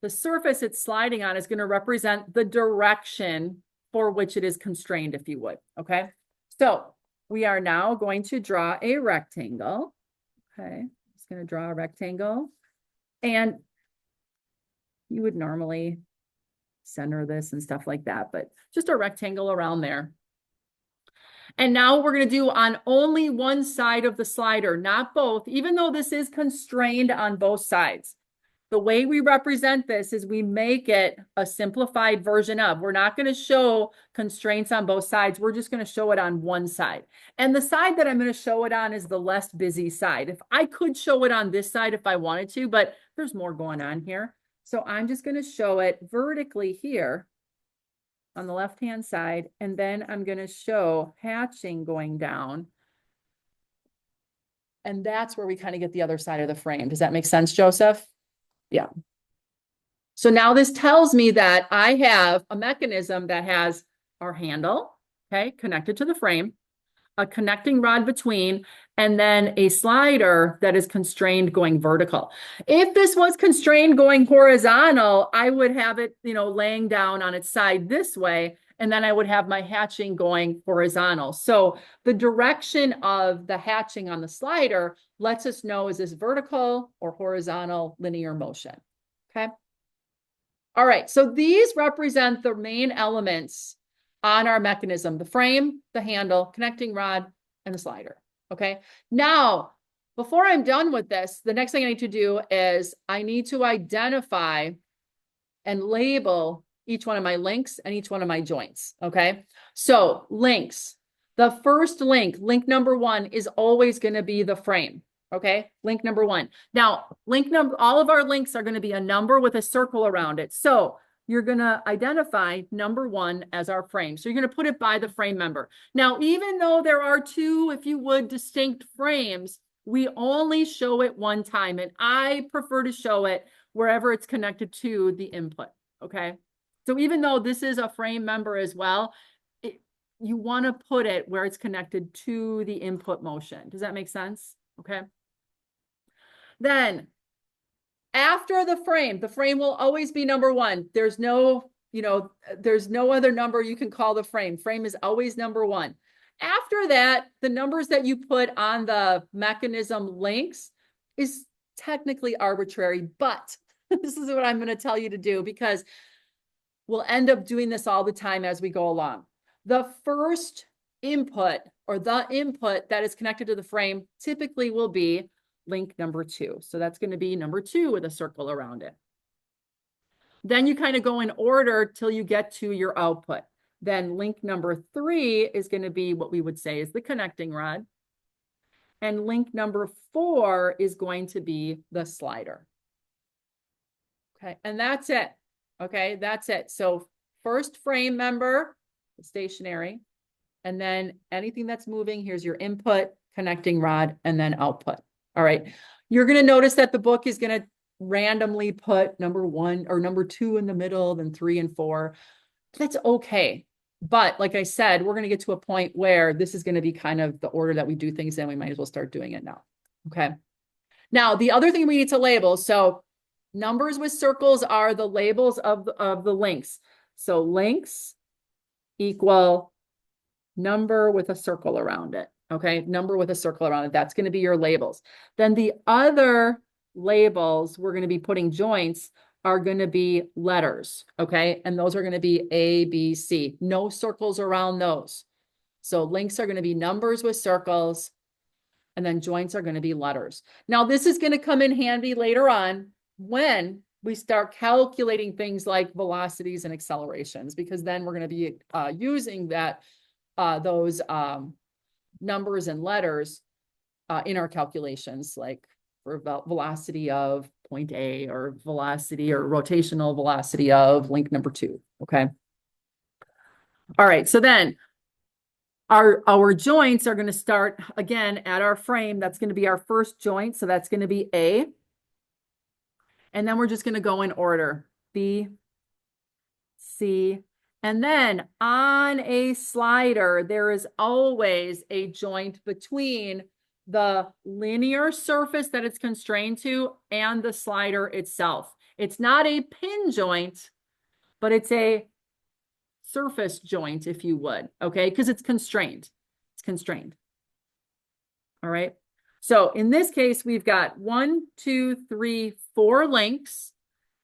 surface it's sliding on is going to represent the direction for which it is constrained, if you would. Okay. So we are now going to draw a rectangle. Okay. Just going to draw a rectangle. And you would normally center this and stuff like that, but just a rectangle around there. And now what we're going to do on only one side of the slider, not both, even though this is constrained on both sides. The way we represent this is we make it a simplified version of. We're not going to show constraints on both sides. We're just going to show it on one side. And the side that I'm going to show it on is the less busy side. If I could show it on this side if I wanted to, but there's more going on here. So I'm just going to show it vertically here on the left-hand side. And then I'm going to show hatching going down. And that's where we kind of get the other side of the frame. Does that make sense, Joseph? Yeah. So now this tells me that I have a mechanism that has our handle, okay, connected to the frame, a connecting rod between, and then a slider that is constrained going vertical. If this was constrained going horizontal, I would have it, laying down on its side this way, and then I would have my hatching going horizontal. So the direction of the hatching on the slider lets us know, is this vertical or horizontal linear motion? Okay. All right, so these represent the main elements on our mechanism: the frame, the handle, connecting rod, and the slider. Okay, now, before I'm done with this, the next thing I need to do is I need to identify and label each one of my links and each one of my joints. Okay, so links. The first link number 1, is always going to be the frame. Okay, link number 1. Now, all of our links are going to be a number with a circle around it. So you're going to identify number 1 as our frame. So you're going to put it by the frame member. Now, even though there are 2, if you would, distinct frames, we only show it one time. And I prefer to show it wherever it's connected to the input. Okay. So even though this is a frame member as well, you want to put it where it's connected to the input motion. Does that make sense? Okay. Then after the frame will always be number 1. There's no, there's no other number you can call the frame. Frame is always number 1. After that, the numbers that you put on the mechanism links is technically arbitrary, but this is what I'm going to tell you to do, because we'll end up doing this all the time as we go along. The first input, or the input that is connected to the frame, typically will be link number 2. So that's going to be number 2 with a circle around it. Then you kind of go in order till you get to your output. Then link number 3 is going to be what we would say is the connecting rod. And link number 4 is going to be the slider. Okay, and that's it. Okay, that's it. So first frame member, stationary, and then anything that's moving, here's your input, connecting rod, and then output. All right, you're going to notice that the book is going to randomly put number 1 or number 2 in the middle, then 3 and 4. That's okay. But like I said, we're going to get to a point where this is going to be kind of the order that we do things in. We might as well start doing it now. Okay. Now, the other thing we need to label, so numbers with circles are the labels of the links. So links equal number with a circle around it. Okay, number with a circle around it. That's going to be your labels. Then the other labels we're going to be putting joints are going to be letters. Okay, and those are going to be A, B, C. No circles around those. So links are going to be numbers with circles, and then joints are going to be letters. Now, this is going to come in handy later on when we start calculating things like velocities and accelerations, because then we're going to be using those numbers and letters in our calculations, like for velocity of point A, or velocity or rotational velocity of link number 2. Okay. All right. So then our joints are going to start again at our frame. That's going to be our first joint. So that's going to be A. And then we're just going to go in order: B, C, and then on a slider, there is always a joint between the linear surface that it's constrained to and the slider itself. It's not a pin joint, but it's a surface joint, if you would, okay? Because it's constrained. It's constrained. All right. So in this case, we've got 1, 2, 3, 4 links,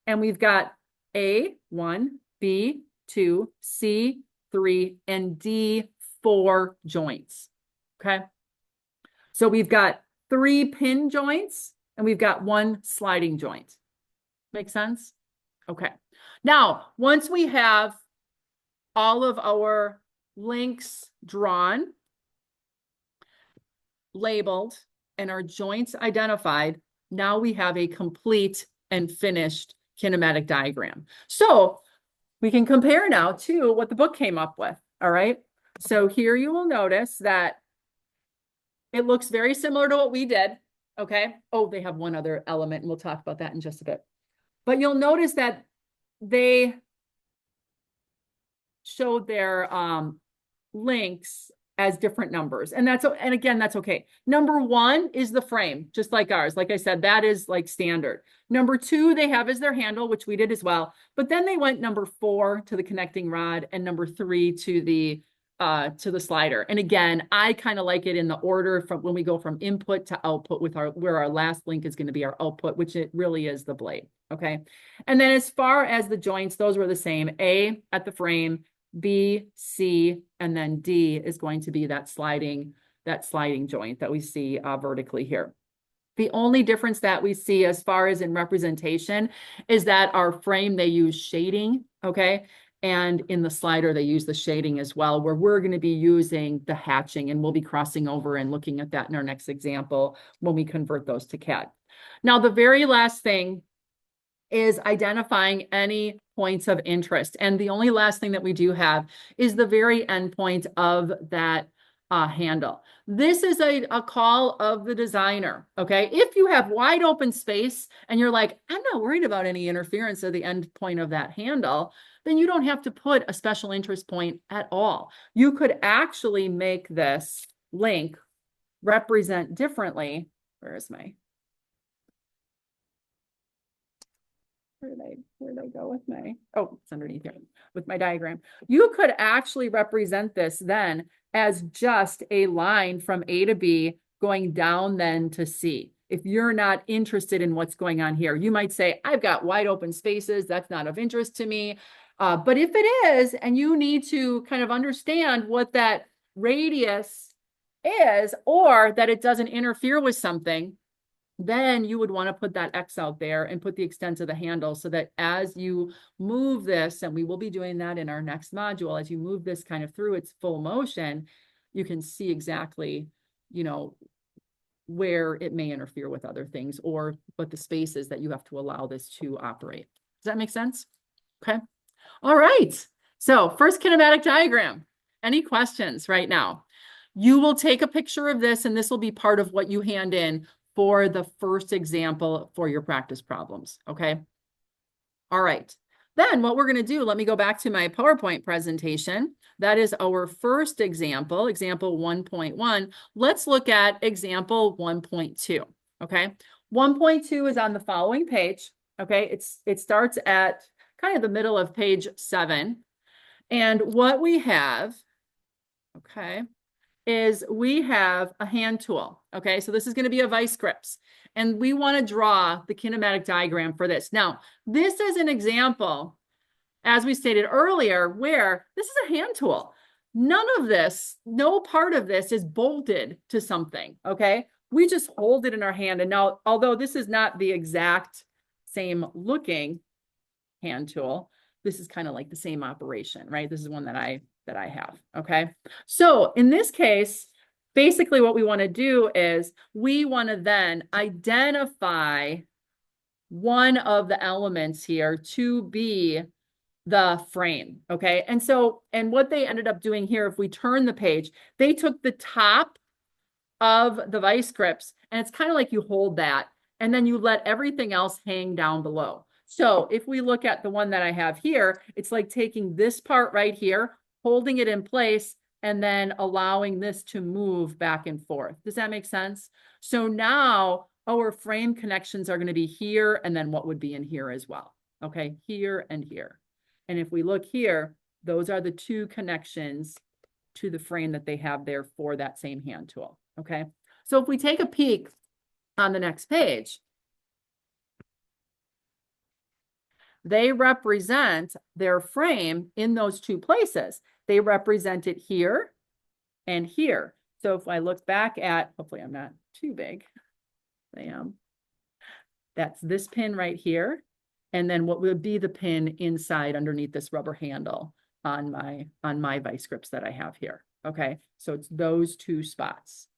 and we've got A1, B2, C3, and D4 joints. Okay. So we've got 3 pin joints and we've got 1 sliding joint. Make sense? Okay. Now, once we have all of our links drawn, labeled, and our joints identified, now we have a complete and finished kinematic diagram. So we can compare now to what the book came up with. All right. So here you will notice that it looks very similar to what we did. Okay. Oh, they have one other element, and we'll talk about that in just a bit. But you'll notice that they showed their links as different numbers. And again, that's okay. Number one is the frame, just like ours. Like I said, that is like standard. Number two, they have as their handle, which we did as well. But then they went number four to the connecting rod and number three to the slider. And again, I kind of like it in the order from when we go from input to output with where our last link is going to be our output, which it really is the blade. Okay. And then as far as the joints, those were the same. A at the frame, B, C, and then D is going to be that sliding joint that we see vertically here. The only difference that we see as far as in representation is that our frame, they use shading, okay? And in the slider, they use the shading as well, where we're going to be using the hatching, and we'll be crossing over and looking at that in our next example when we convert those to CAD. Now, the very last thing is identifying any points of interest. And the only last thing that we do have is the very end point of that handle. This is a call of the designer, okay? If you have wide open space and you're like, I'm not worried about any interference at the end point of that handle, then you don't have to put a special interest point at all. You could actually make this link represent differently. Where did I go with it's underneath here with my diagram. You could actually represent this then as just a line from A to B going down then to C. If you're not interested in what's going on here, you might say, I've got wide open spaces. That's not of interest to me. But if it is, and you need to kind of understand what that radius is, or that it doesn't interfere with something, then you would want to put that X out there and put the extent of the handle so that as you move this, and we will be doing that in our next module, as you move this kind of through its full motion, you can see exactly, where it may interfere with other things but the spaces that you have to allow this to operate. Does that make sense? Okay. All right. So first kinematic diagram. Any questions right now? You will take a picture of this, and this will be part of what you hand in for the first example for your practice problems, okay? All right. Then what we're going to do, let me go back to my PowerPoint presentation. That is our first example, example 1.1. Let's look at example 1.2, okay? 1.2 is on the following page, okay? It starts at kind of the middle of page 7. And what we have, okay, is we have a hand tool, okay? So this is going to be a vice grips, and we want to draw the kinematic diagram for this. Now, this is an example, as we stated earlier, where this is a hand tool. None of this, no part of this is bolted to something, okay? We just hold it in our hand. And now, although this is not the exact same looking hand tool, this is kind of like the same operation, right? This is one that I have, okay? So in this case, basically what we want to do is we want to then identify one of the elements here to be the frame, okay? And what they ended up doing here, if we turn the page, they took the top of the vice grips, and it's kind of like you hold that, and then you let everything else hang down below. So if we look at the one that I have here, it's like taking this part right here, holding it in place, and then allowing this to move back and forth. Does that make sense? So now our frame connections are going to be here, and then what would be in here as well. Okay, here and here. And if we look here, those are the two connections to the frame that they have there for that same hand tool. Okay, so if we take a peek on the next page, they represent their frame in those two places. They represent it here and here. So if I look back at, hopefully I'm not too big, I am. That's this pin right here. And then what would be the pin inside underneath this rubber handle on my vice grips that I have here. Okay, so it's those two spots.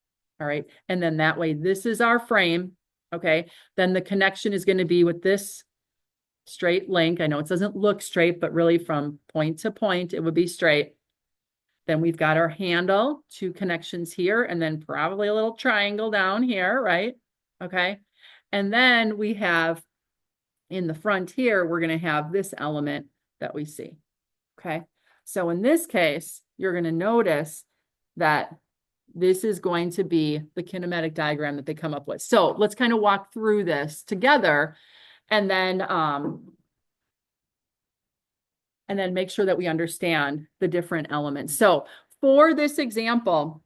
All right, and then that way, this is our frame. Okay, then the connection is going to be with this straight link. I know it doesn't look straight, but really from point to point, it would be straight. Then we've got our handle, two connections here, and then probably a little triangle down here, right? Okay. And then we have in the front here, we're going to have this element that we see. Okay. So in this case, you're going to notice that this is going to be the kinematic diagram that they come up with. So let's kind of walk through this together and then make sure that we understand the different elements. So for this example,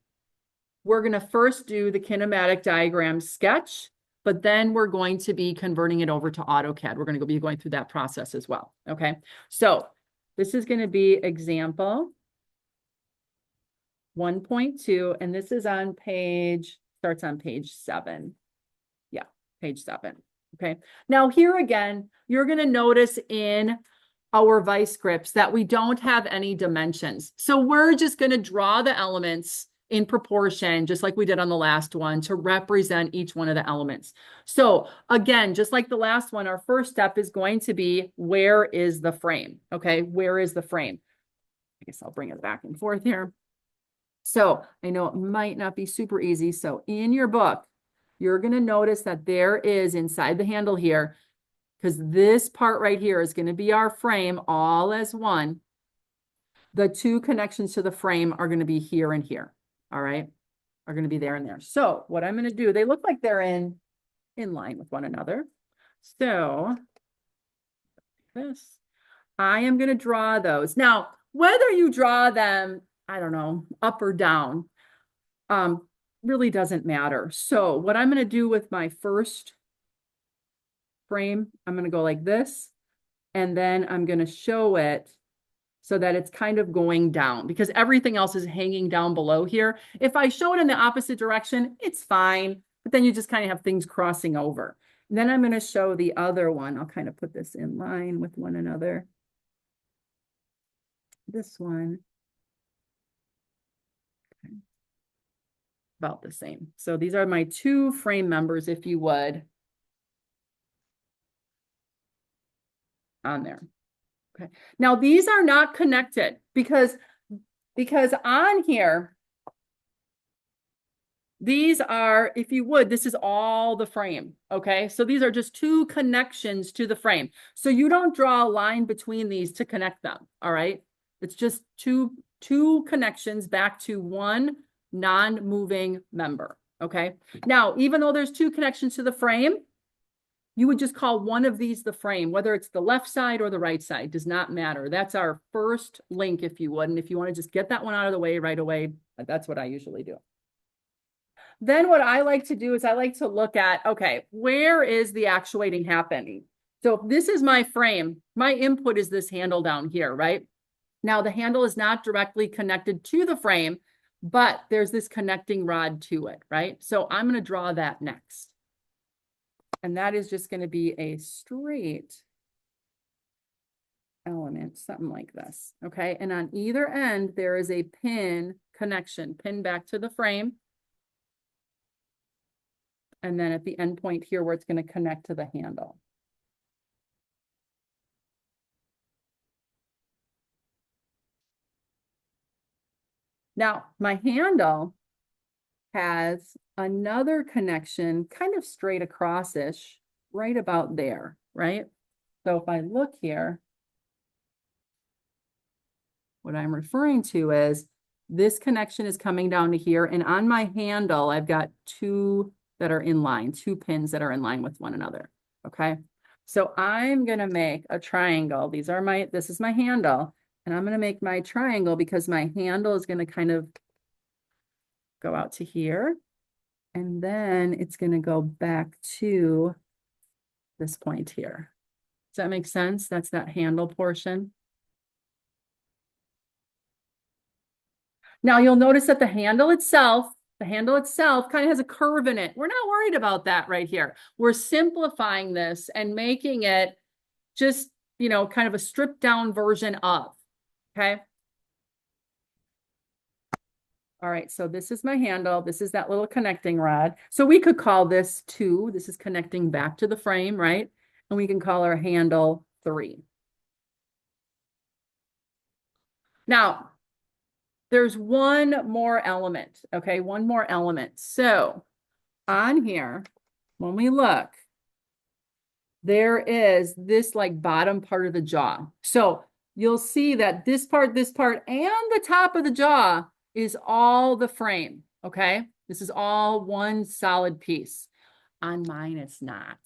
we're going to first do the kinematic diagram sketch, but then we're going to be converting it over to AutoCAD. We're going to be going through that process as well. Okay. So this is going to be example 1.2, and this is on starts on page 7. Yeah, page 7. Okay. Now here again, you're going to notice in our vice grips that we don't have any dimensions. So we're just going to draw the elements in proportion, just like we did on the last one, to represent each one of the elements. So again, just like the last one, our first step is going to be, where is the frame? Okay, where is the frame? I guess I'll bring it back and forth here. So I know it might not be super easy. So in your book, you're going to notice that there is inside the handle here, because this part right here is going to be our frame all as one. The two connections to the frame are going to be here and here. All right, are going to be there and there. So what I'm going to do, they look like they're in line with one another. So this, I am going to draw those. Now, whether you draw them, I don't know, up or down, really doesn't matter. So what I'm going to do with my first frame, I'm going to go like this, and then I'm going to show it so that it's kind of going down, because everything else is hanging down below here. If I show it in the opposite direction, it's fine, but then you just kind of have things crossing over. And then I'm going to show the other one. I'll kind of put this in line with one another. This one. Okay. About the same. So these are my two frame members, if you would, on there. Okay. Now these are not connected because on here, these are, if you would, this is all the frame. Okay. So these are just two connections to the frame. So you don't draw a line between these to connect them. All right. It's just two connections back to one non-moving member. Okay. Now, even though there's two connections to the frame, you would just call one of these the frame, whether it's the left side or the right side, does not matter. That's our first link, if you would. And if you want to just get that one out of the way right away, that's what I usually do. Then what I like to do is I like to look at, okay, where is the actuating happening? So if this is my frame, my input is this handle down here, right? Now the handle is not directly connected to the frame, but there's this connecting rod to it, right? So I'm going to draw that next. And that is just going to be a straight element, something like this. Okay. And on either end, there is a pin connection, pin back to the frame. And then at the end point here where it's going to connect to the handle. Now, my handle has another connection kind of straight across-ish, right about there, right? So if I look here, what I'm referring to is this connection is coming down to here, and on my handle, I've got two that are in line, two pins that are in line with one another, okay? So I'm gonna make a triangle. This is my handle, and I'm gonna make my triangle because my handle is gonna kind of go out to here, and then it's gonna go back to this point here. Does that make sense? That's that handle portion. Now you'll notice that the handle itself kind of has a curve in it. We're not worried about that right here. We're simplifying this and making it just, kind of a stripped down version of, okay? All right, so this is my handle. This is that little connecting rod. So we could call this 2. This is connecting back to the frame, right? And we can call our handle 3. Now, there's one more element, okay? One more element. So on here, when we look, there is this like bottom part of the jaw. So you'll see that this part, and the top of the jaw is all the frame, okay? This is all one solid piece. On mine, it's not.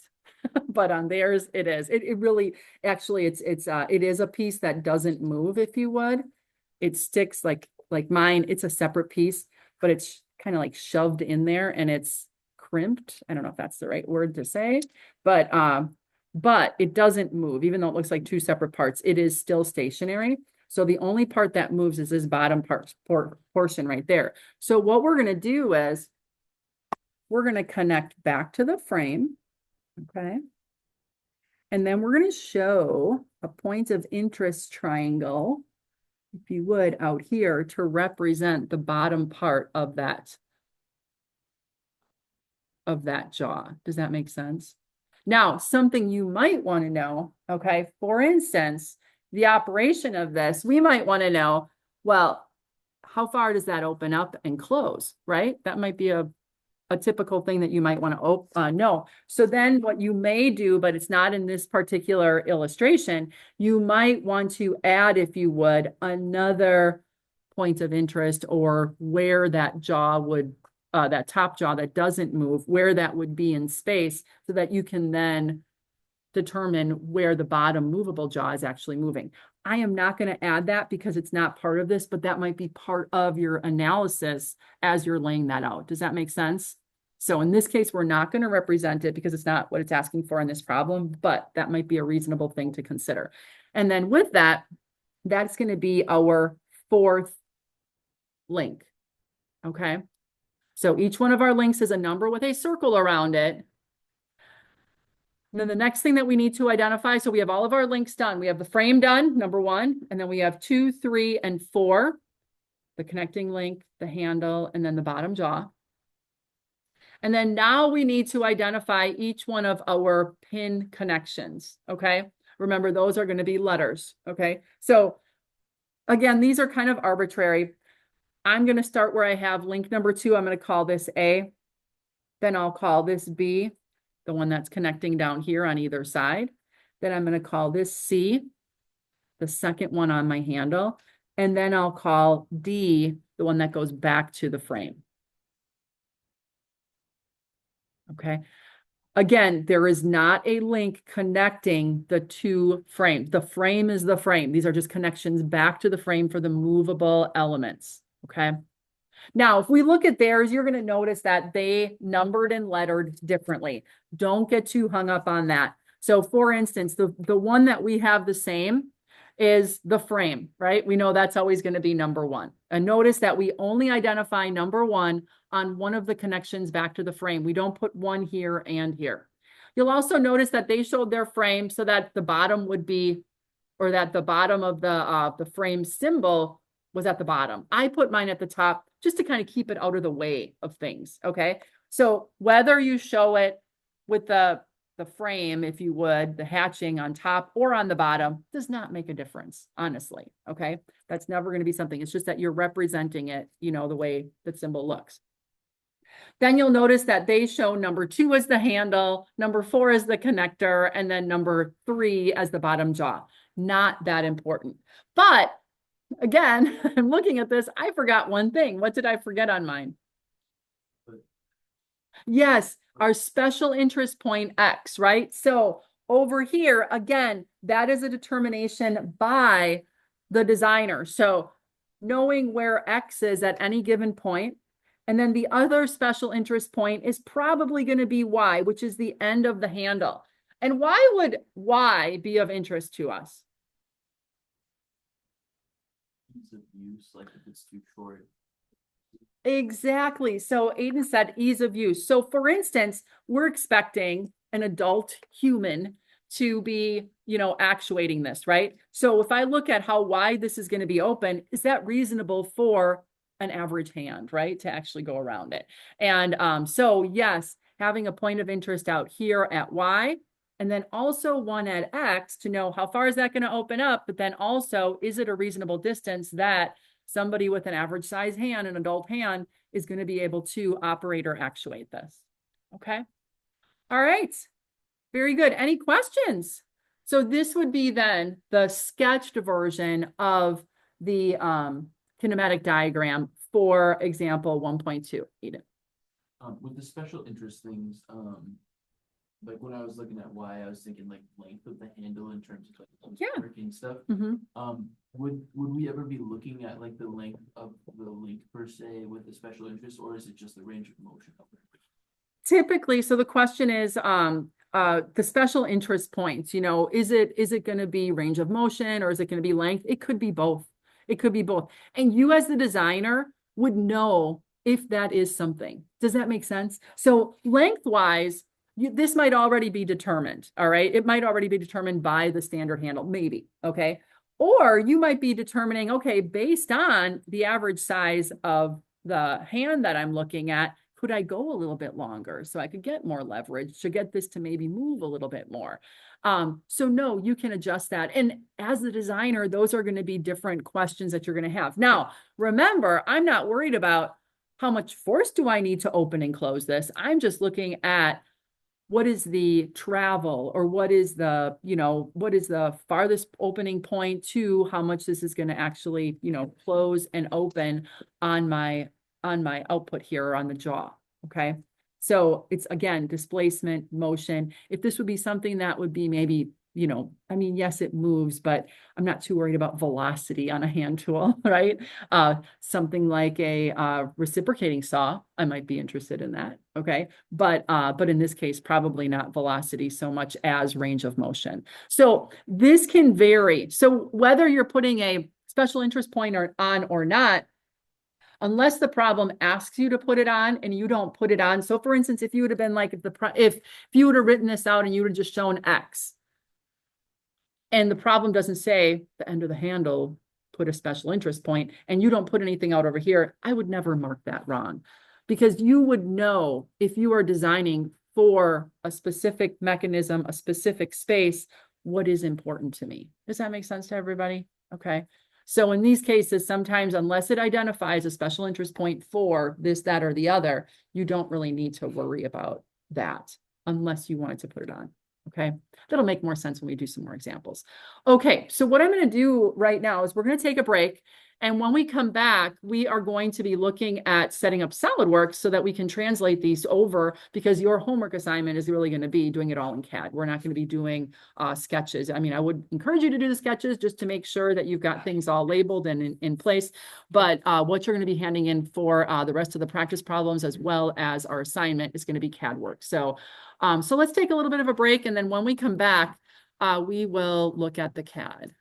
But on theirs, it is. It really, actually, it is a piece that doesn't move, if you would. It sticks like mine, it's a separate piece, but it's kind of like shoved in there and it's crimped. I don't know if that's the right word to say, but it doesn't move, even though it looks like two separate parts. It is still stationary. So the only part that moves is this bottom portion right there. So what we're going to do is we're going to connect back to the frame. Okay. And then we're going to show a point of interest triangle, if you would, out here to represent the bottom part of that jaw. Does that make sense? Now, something you might want to know, okay, for instance, the operation of this, we might want to know, well, how far does that open up and close, right? That might be a typical thing that you might want to know. So then what you may do, but it's not in this particular illustration, you might want to add, if you would, another point of interest or where that jaw would, that top jaw that doesn't move, where that would be in space so that you can then determine where the bottom movable jaw is actually moving. I am not going to add that because it's not part of this, but that might be part of your analysis as you're laying that out. Does that make sense? So in this case, we're not going to represent it because it's not what it's asking for in this problem, but that might be a reasonable thing to consider. And then with that, that's going to be our fourth link. Okay. So each one of our links is a number with a circle around it. And then the next thing that we need to identify, so we have all of our links done. We have the frame done, number 1, and then we have 2, 3, and 4, the connecting link, the handle, and then the bottom jaw. And then now we need to identify each one of our pin connections, okay? Remember, those are going to be letters, okay? So again, these are kind of arbitrary. I'm going to start where I have link number 2. I'm going to call this A. Then I'll call this B, the one that's connecting down here on either side. Then I'm going to call this C, the second one on my handle. And then I'll call D, the one that goes back to the frame. Okay. Again, there is not a link connecting the two frames. The frame is the frame. These are just connections back to the frame for the movable elements. Okay. Now, if we look at theirs, you're going to notice that they numbered and lettered differently. Don't get too hung up on that. So for instance, the one that we have the same is the frame, right? We know that's always going to be number 1. And notice that we only identify number 1 on one of the connections back to the frame. We don't put 1 here and here. You'll also notice that they showed their frame so that the bottom would be, or that the bottom of the frame symbol was at the bottom. I put mine at the top just to kind of keep it out of the way of things, okay? So whether you show it with the frame, if you would, the hatching on top or on the bottom, does not make a difference, honestly, okay? That's never going to be something. It's just that you're representing it, you know, the way the symbol looks. Then you'll notice that they show number 2 as the handle, number 4 as the connector, and then number 3 as the bottom jaw. Not that important. But again, I'm looking at this, I forgot one thing. What did I forget on mine? Yes, our special interest point X, right? So over here, again, that is a determination by the designer. So knowing where X is at any given point, and then the other special interest point is probably going to be Y, which is the end of the handle. And why would Y be of interest to us? Ease of use, like if it's too short. Exactly. So Aiden said ease of use. So for instance, we're expecting an adult human to be, you know, actuating this, right? So if I look at how wide this is going to be open, is that reasonable for an average hand, right? To actually go around it. And so yes, having a point of interest out here at Y, and then also one at X to know how far is that going to open up, but then also, is it a reasonable distance that somebody with an average size hand, an adult hand, is going to be able to operate or actuate this. Okay. All right. Very good. Any questions? So this would be then the sketched version of the kinematic diagram for example 1.2. Eden. With the special interest things, like when I was looking at why, I was thinking like length of the handle in terms of like Yeah. working stuff. Mhm. Would we ever be looking at like the length of the link per se with the special interest, or is it just the range of motion of it? Typically, so the question is, the special interest points, you know, is it going to be range of motion or is it going to be length? It could be both. It could be both. And you as the designer would know if that is something. Does that make sense? So lengthwise, this might already be determined. All right. It might already be determined by the standard handle, maybe. Okay. Or you might be determining, okay, based on the average size of the hand that I'm looking at, could I go a little bit longer so I could get more leverage to get this to maybe move a little bit more? So no, you can adjust that. And as the designer, those are going to be different questions that you're going to have. Now, remember, I'm not worried about how much force do I need to open and close this. I'm just looking at what is the travel or what is the, you know, what is the farthest opening point to how much this is going to actually, you know, close and open on my output here or on the jaw. Okay. So it's again, displacement, motion. If this would be something that would be maybe, you know, I mean, yes, it moves, but I'm not too worried about velocity on a hand tool, right? Something like a reciprocating saw, I might be interested in that. Okay. But in this case, probably not velocity so much as range of motion. So this can vary. So whether you're putting a special interest point on or not, unless the problem asks you to put it on and you don't put it on. So for instance, if you would have been like, if you would have written this out and you would have just shown X and the problem doesn't say the end of the handle, put a special interest point and you don't put anything out over here, I would never mark that wrong because you would know if you are designing for a specific mechanism, a specific space, what is important to me. Does that make sense to everybody? Okay. So in these cases, sometimes unless it identifies a special interest point for this, that, or the other, you don't really need to worry about that unless you wanted to put it on. Okay. That'll make more sense when we do some more examples. Okay. So what I'm going to do right now is we're going to take a break. And when we come back, we are going to be looking at setting up SolidWorks so that we can translate these over because your homework assignment is really going to be doing it all in CAD. We're not going to be doing sketches. I mean, I would encourage you to do the sketches just to make sure that you've got things all labeled and in place. But what you're going to be handing in for the rest of the practice problems as well as our assignment is going to be CAD work. So let's take a little bit of a break. And then when we come back, we will look at the CAD.